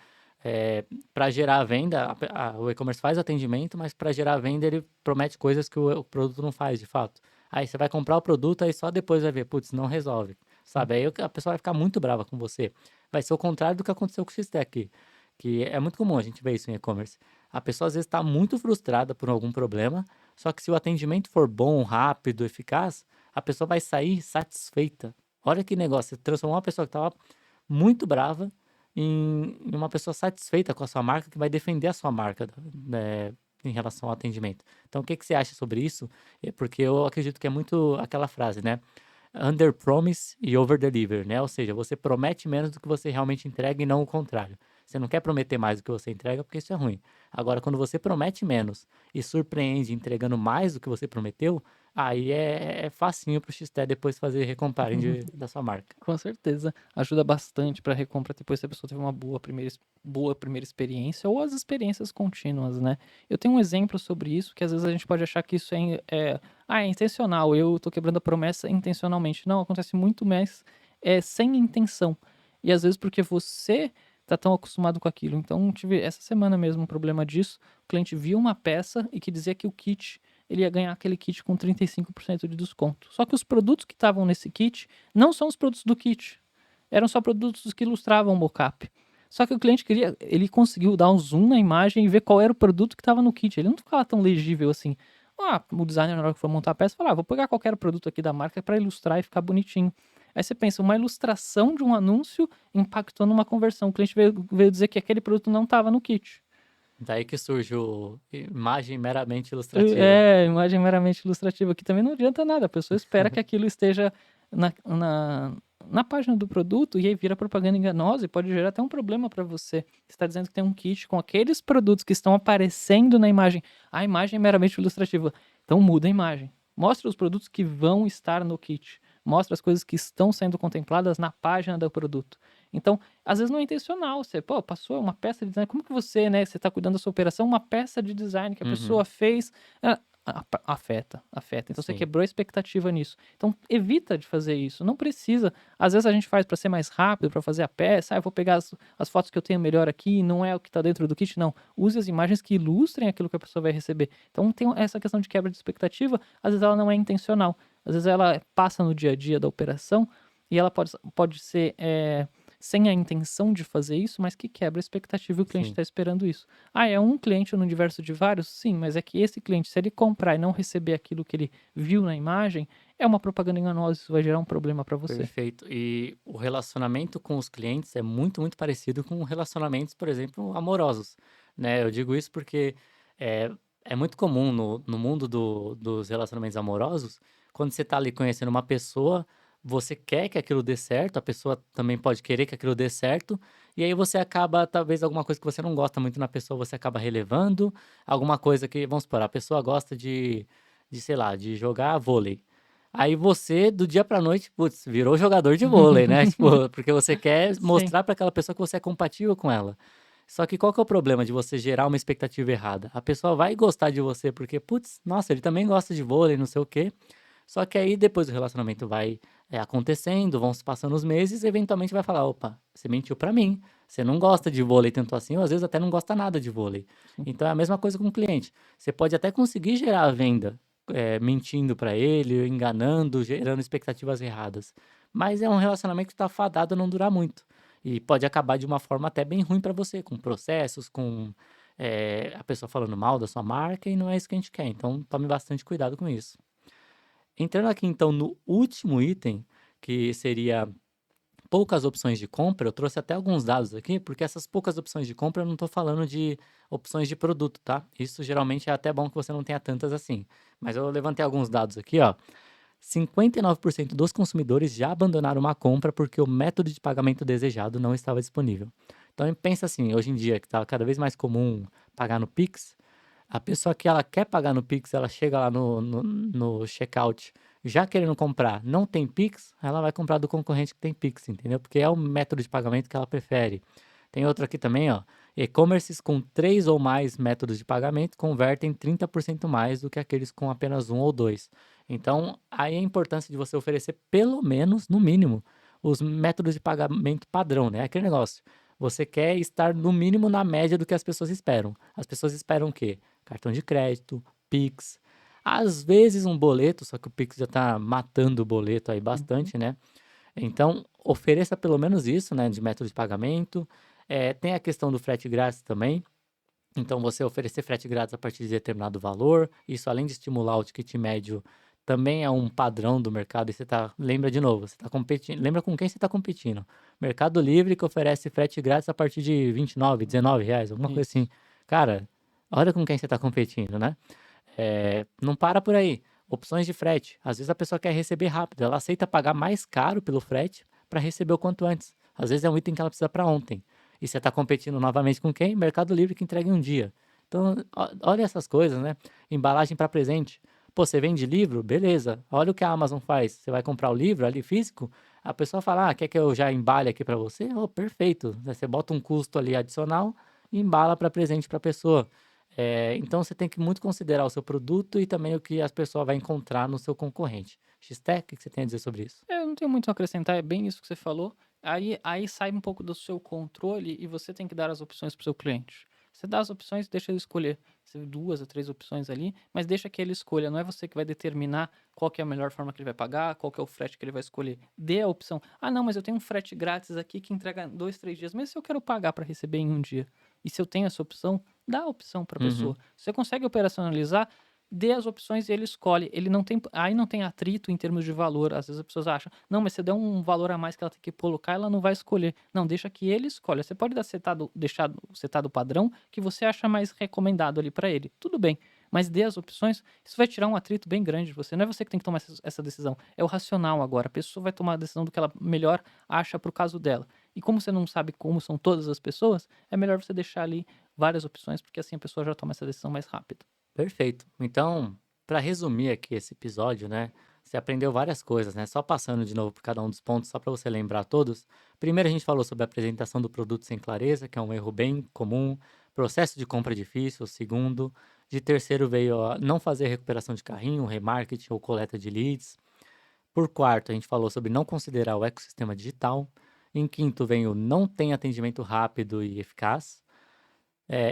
para gerar a venda, o e-commerce faz atendimento, mas para gerar a venda ele promete coisas que o produto não faz, de fato. Aí você vai comprar o produto, aí só depois vai ver, putz, não resolve, sabe? Aí a pessoa vai ficar muito brava com você. Vai ser o contrário do que aconteceu com o X-Tech, que é muito comum a gente ver isso em e-commerce. A pessoa às vezes está muito frustrada por algum problema, só que se o atendimento for bom, rápido, eficaz, a pessoa vai sair satisfeita. Olha que negócio, você transformou uma pessoa que estava muito brava em uma pessoa satisfeita com a sua marca, que vai defender a sua marca, né, em relação ao atendimento. Então, o que você acha sobre isso? Porque eu acredito que é muito aquela frase, né? Under promise e over deliver, né? Ou seja, você promete menos do que você realmente entrega e não o contrário. Você não quer prometer mais do que você entrega porque isso é ruim. Agora, quando você promete menos e surpreende entregando mais do que você prometeu, aí é facinho pro XT depois fazer recompare da sua marca. Com certeza. Ajuda bastante para recompra depois se a pessoa teve uma boa primeira experiência ou as experiências contínuas, né? Eu tenho um exemplo sobre isso que às vezes a gente pode achar que isso é intencional, eu tô quebrando a promessa intencionalmente. Não, acontece muito mais sem intenção. E às vezes porque você tá tão acostumado com aquilo. Então, tive essa semana mesmo um problema disso. O cliente viu uma peça e que dizia que o kit, ele ia ganhar aquele kit com 35% de desconto. Só que os produtos que estavam nesse kit não são os produtos do kit. Eram só produtos que ilustravam o mockup. Só que o cliente ele conseguiu dar um zoom na imagem e ver qual era o produto que estava no kit. Ele não ficava tão legível assim. O designer, na hora que for montar a peça, falava, vou pegar qualquer produto aqui da marca para ilustrar e ficar bonitinho. Aí você pensa, uma ilustração de um anúncio impactou numa conversão. O cliente veio dizer que aquele produto não estava no kit. Daí que surge o imagem meramente ilustrativa. Imagem meramente ilustrativa, que também não adianta nada. A pessoa espera que aquilo esteja na página do produto e aí vira propaganda enganosa e pode gerar até um problema para você. Você está dizendo que tem um kit com aqueles produtos que estão aparecendo na imagem. A imagem é meramente ilustrativa. Então muda a imagem. Mostra os produtos que vão estar no kit. Mostra as coisas que estão sendo contempladas na página do produto. Então, às vezes não é intencional. Você, passou uma peça de design. Como que você, né? Você está cuidando da sua operação, uma peça de design que a Uhum. pessoa fez. afeta, afeta. Então você Sim, quebrou a expectativa nisso. Então evita de fazer isso, não precisa. Às vezes a gente faz para ser mais rápido, para fazer a peça, eu vou pegar as fotos que eu tenho melhor aqui, não é o que está dentro do kit, não. Use as imagens que ilustrem aquilo que a pessoa vai receber. Então tem essa questão de quebra de expectativa, às vezes ela não é intencional, às vezes ela passa no dia a dia da operação e ela pode ser sem a intenção de fazer isso, mas que quebra a expectativa e o cliente sim. está esperando isso. Ah, é um cliente no universo de vários? Sim, mas é que esse cliente, se ele comprar e não receber aquilo que ele viu na imagem, é uma propaganda enganosa, isso vai gerar um problema para você. Perfeito. E o relacionamento com os clientes é muito, muito parecido com relacionamentos, por exemplo, amorosos, né? Eu digo isso porque é, é muito comum no mundo dos relacionamentos amorosos, quando você está ali conhecendo uma pessoa, você quer que aquilo dê certo, a pessoa também pode querer que aquilo dê certo, e aí você acaba, talvez alguma coisa que você não gosta muito na pessoa, você acaba relevando, alguma coisa que, vamos supor, a pessoa gosta sei lá, de jogar vôlei. Aí você, do dia pra noite, putz, virou jogador de vôlei, né, tipo, porque você quer Sim, mostrar pra aquela pessoa que você é compatível com ela. Só que qual que é o problema de você gerar uma expectativa errada? A pessoa vai gostar de você porque, putz, nossa, ele também gosta de vôlei, não sei o quê. Só que aí depois o relacionamento vai, acontecendo, vão se passando os meses e eventualmente vai falar: "Opa, você mentiu pra mim, você não gosta de vôlei tanto assim", ou às vezes até não gosta nada de vôlei. sim. Então é a mesma coisa com o cliente. Você pode até conseguir gerar a venda, mentindo pra ele, enganando, gerando expectativas erradas, mas é um relacionamento que tá fadado a não durar muito. E pode acabar de uma forma até bem ruim pra você, com processos, com, a pessoa falando mal da sua marca e não é isso que a gente quer, então tome bastante cuidado com isso. Entrando aqui então no último item, que seria poucas opções de compra, eu trouxe até alguns dados aqui, porque essas poucas opções de compra eu não estou falando de opções de produto, tá? Isso geralmente é até bom que você não tenha tantas assim. Mas eu levantei alguns dados aqui, ó. 59% dos consumidores já abandonaram uma compra porque o método de pagamento desejado não estava disponível. Então pensa assim, hoje em dia que está cada vez mais comum pagar no Pix, a pessoa que ela quer pagar no Pix, ela chega lá no checkout já querendo comprar, não tem Pix, ela vai comprar do concorrente que tem Pix, entendeu? Porque é o método de pagamento que ela prefere. Tem outro aqui também, ó. E-commerces com 3 ou mais métodos de pagamento convertem 30% mais do que aqueles com apenas um ou dois. Então, aí a importância de você oferecer pelo menos, no mínimo, os métodos de pagamento padrão, né? Aquele negócio. Você quer estar no mínimo na média do que as pessoas esperam. As pessoas esperam o quê? Cartão de crédito, Pix, às vezes um boleto, só que o Pix já tá matando o boleto aí Uhum. bastante, né. Então, ofereça pelo menos isso, né, de método de pagamento. Tem a questão do frete grátis também, então você oferecer frete grátis a partir de determinado valor, isso além de estimular o ticket médio, também é um padrão do mercado e você tá lembra de novo, você tá competindo lembra com quem você está competindo. Mercado Livre que oferece frete grátis a partir de 29, R$19, alguma coisa assim. Isso. Cara, olha com quem você está competindo, né. Não para por aí. Opções de frete. Às vezes a pessoa quer receber rápido, ela aceita pagar mais caro pelo frete para receber o quanto antes. Às vezes é um item que ela precisa para ontem. E você está competindo novamente com quem? Mercado Livre que entrega em um dia. Então, olha essas coisas, né? Embalagem para presente. Pô, você vende livro? Beleza. Olha o que a Amazon faz. Você vai comprar o livro ali físico, a pessoa fala: "Ah, quer que eu já embale aqui para você?" Oh, perfeito. Você bota um custo ali adicional e embala para presente para a pessoa. Então você tem que muito considerar o seu produto e também o que as pessoas vai encontrar no seu concorrente. X-Tech, o que você tem a dizer sobre isso? Eu não tenho muito a acrescentar, é bem isso que você falou. Aí sai um pouco do seu controle e você tem que dar as opções para o seu cliente. Você dá as opções, deixa ele escolher. Você duas ou três opções ali, mas deixa que ele escolha. Não é você que vai determinar qual que é a melhor forma que ele vai pagar, qual que é o frete que ele vai escolher. Dê a opção. Ah, não, mas eu tenho um frete grátis aqui que entrega em 2, 3 dias. Mas se eu quero pagar para receber em um dia? E se eu tenho essa opção, dá a opção para a pessoa. Uhum. Você consegue operacionalizar, dê as opções e ele escolhe. Ele não tem, aí não tem atrito em termos de valor. Às vezes as pessoas acham, não, mas você der um valor a mais que ela tem que colocar, ela não vai escolher. Não, deixa que ele escolha. Você pode deixar setado o padrão que você acha mais recomendado ali para ele. Tudo bem. Mas dê as opções, isso vai tirar um atrito bem grande de você. Não é você que tem que tomar essa decisão. É o racional agora. A pessoa vai tomar a decisão do que ela melhor acha pro caso dela. E como você não sabe como são todas as pessoas, é melhor você deixar ali várias opções, porque assim a pessoa já toma essa decisão mais rápido. Perfeito. Então, para resumir aqui esse episódio, né? Você aprendeu várias coisas, né? Só passando de novo por cada um dos pontos, só para você lembrar todos. Primeiro, a gente falou sobre a apresentação do produto sem clareza, que é um erro bem comum. Processo de compra difícil. Segundo, De terceiro veio a não fazer recuperação de carrinho, remarketing ou coleta de leads. Por quarto, a gente falou sobre não considerar o ecossistema digital. Em quinto, vem o não tem atendimento rápido e eficaz.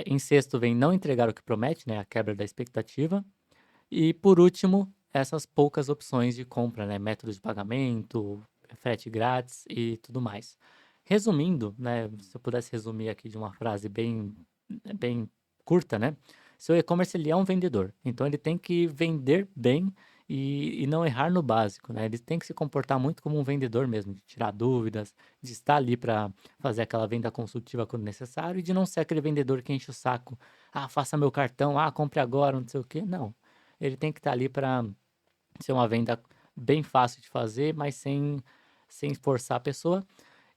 Em sexto, vem não entregar o que promete, né? A quebra da expectativa. E por último, essas poucas opções de compra, né? Método de pagamento, frete grátis e tudo mais. Resumindo, né? Se eu pudesse resumir aqui de uma frase bem curta, né? Seu e-commerce ele é um vendedor, então ele tem que vender bem e não errar no básico, né? Ele tem que se comportar muito como um vendedor mesmo, de tirar dúvidas, de estar ali para fazer aquela venda consultiva quando necessário e de não ser aquele vendedor que enche o saco. Ah, faça meu cartão, ah, compre agora, não sei o quê. Não. Ele tem que estar ali para ser uma venda bem fácil de fazer, mas sem forçar a pessoa.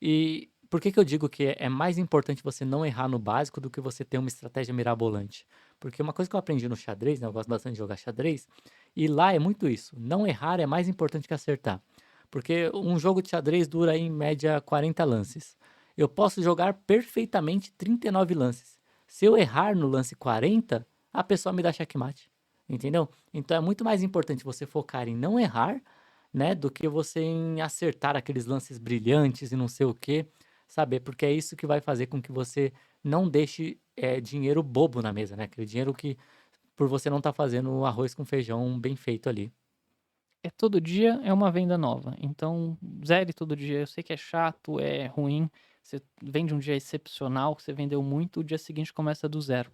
E por que que eu digo que é mais importante você não errar no básico do que você ter uma estratégia mirabolante? Porque uma coisa que eu aprendi no xadrez, né, eu gosto bastante de jogar xadrez, e lá é muito isso. Não errar é mais importante que acertar. Porque um jogo de xadrez dura aí, em média 40 lances. Eu posso jogar perfeitamente 39 lances. Se eu errar no lance 40, a pessoa me dá checkmate. Entendeu? Então é muito mais importante você focar em não errar, né, do que você em acertar aqueles lances brilhantes e não sei o quê, saber, porque é isso que vai fazer com que você não deixe dinheiro bobo na mesa, né? Aquele dinheiro que por você não estar fazendo o arroz com feijão bem feito ali. É todo dia é uma venda nova. Então, zere todo dia. Eu sei que é chato, é ruim. Você vende um dia excepcional, que você vendeu muito, o dia seguinte começa do zero.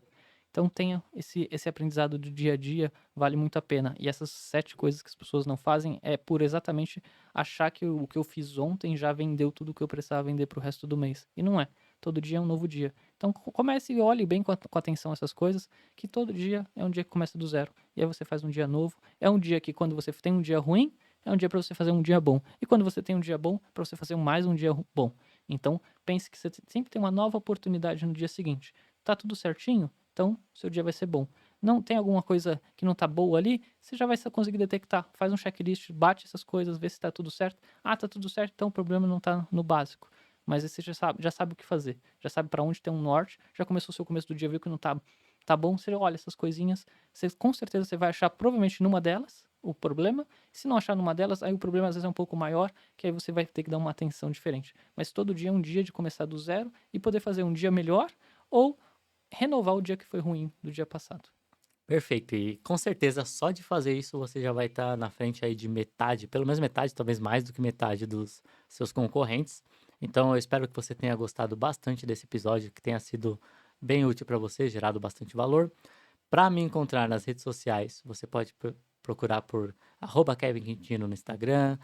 Então tenha esse aprendizado do dia a dia, vale muito a pena. E essas 7 coisas que as pessoas não fazem é por exatamente achar que o que eu fiz ontem já vendeu tudo o que eu precisava vender para o resto do mês. E não é. Todo dia é um novo dia. Então comece e olhe bem com atenção essas coisas, que todo dia é um dia que começa do zero. E aí você faz um dia novo. É um dia que quando você tem um dia ruim, é um dia para você fazer um dia bom. E quando você tem um dia bom, para você fazer mais um dia bom. Então pense que você sempre tem uma nova oportunidade no dia seguinte. Tá tudo certinho? Então, seu dia vai ser bom. Não tem alguma coisa que não tá boa ali, você já vai conseguir detectar. Faz um checklist, bate essas coisas, vê se tá tudo certo. Ah, tá tudo certo, então o problema não tá no básico. Mas aí você já sabe o que fazer. Já sabe para onde tem um norte. Já começou o seu começo do dia, viu que não tá bom. Você olha essas coisinhas. Com certeza você vai achar provavelmente numa delas o problema. Se não achar numa delas, aí o problema às vezes é um pouco maior, que aí você vai ter que dar uma atenção diferente. Mas todo dia é um dia de começar do zero e poder fazer um dia melhor ou renovar o dia que foi ruim do dia passado. Perfeito. E com certeza só de fazer isso você já vai estar na frente aí de metade, pelo menos metade, talvez mais do que metade dos seus concorrentes. Então eu espero que você tenha gostado bastante desse episódio, que tenha sido bem útil para você, gerado bastante valor. Para me encontrar nas redes sociais, você pode procurar por @Kevin Quintino no Instagram,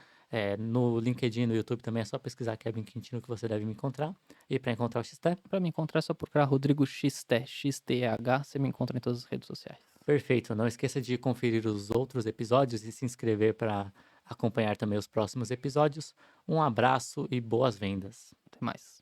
no LinkedIn, no YouTube também é só pesquisar Kevin Quintino que você deve me encontrar. E para encontrar o Xté, Para me encontrar é só procurar Rodrigo XT, XTH, você me encontra em todas as redes sociais. perfeito. Não esqueça de conferir os outros episódios e se inscrever para acompanhar também os próximos episódios. Um abraço e boas vendas. Até mais.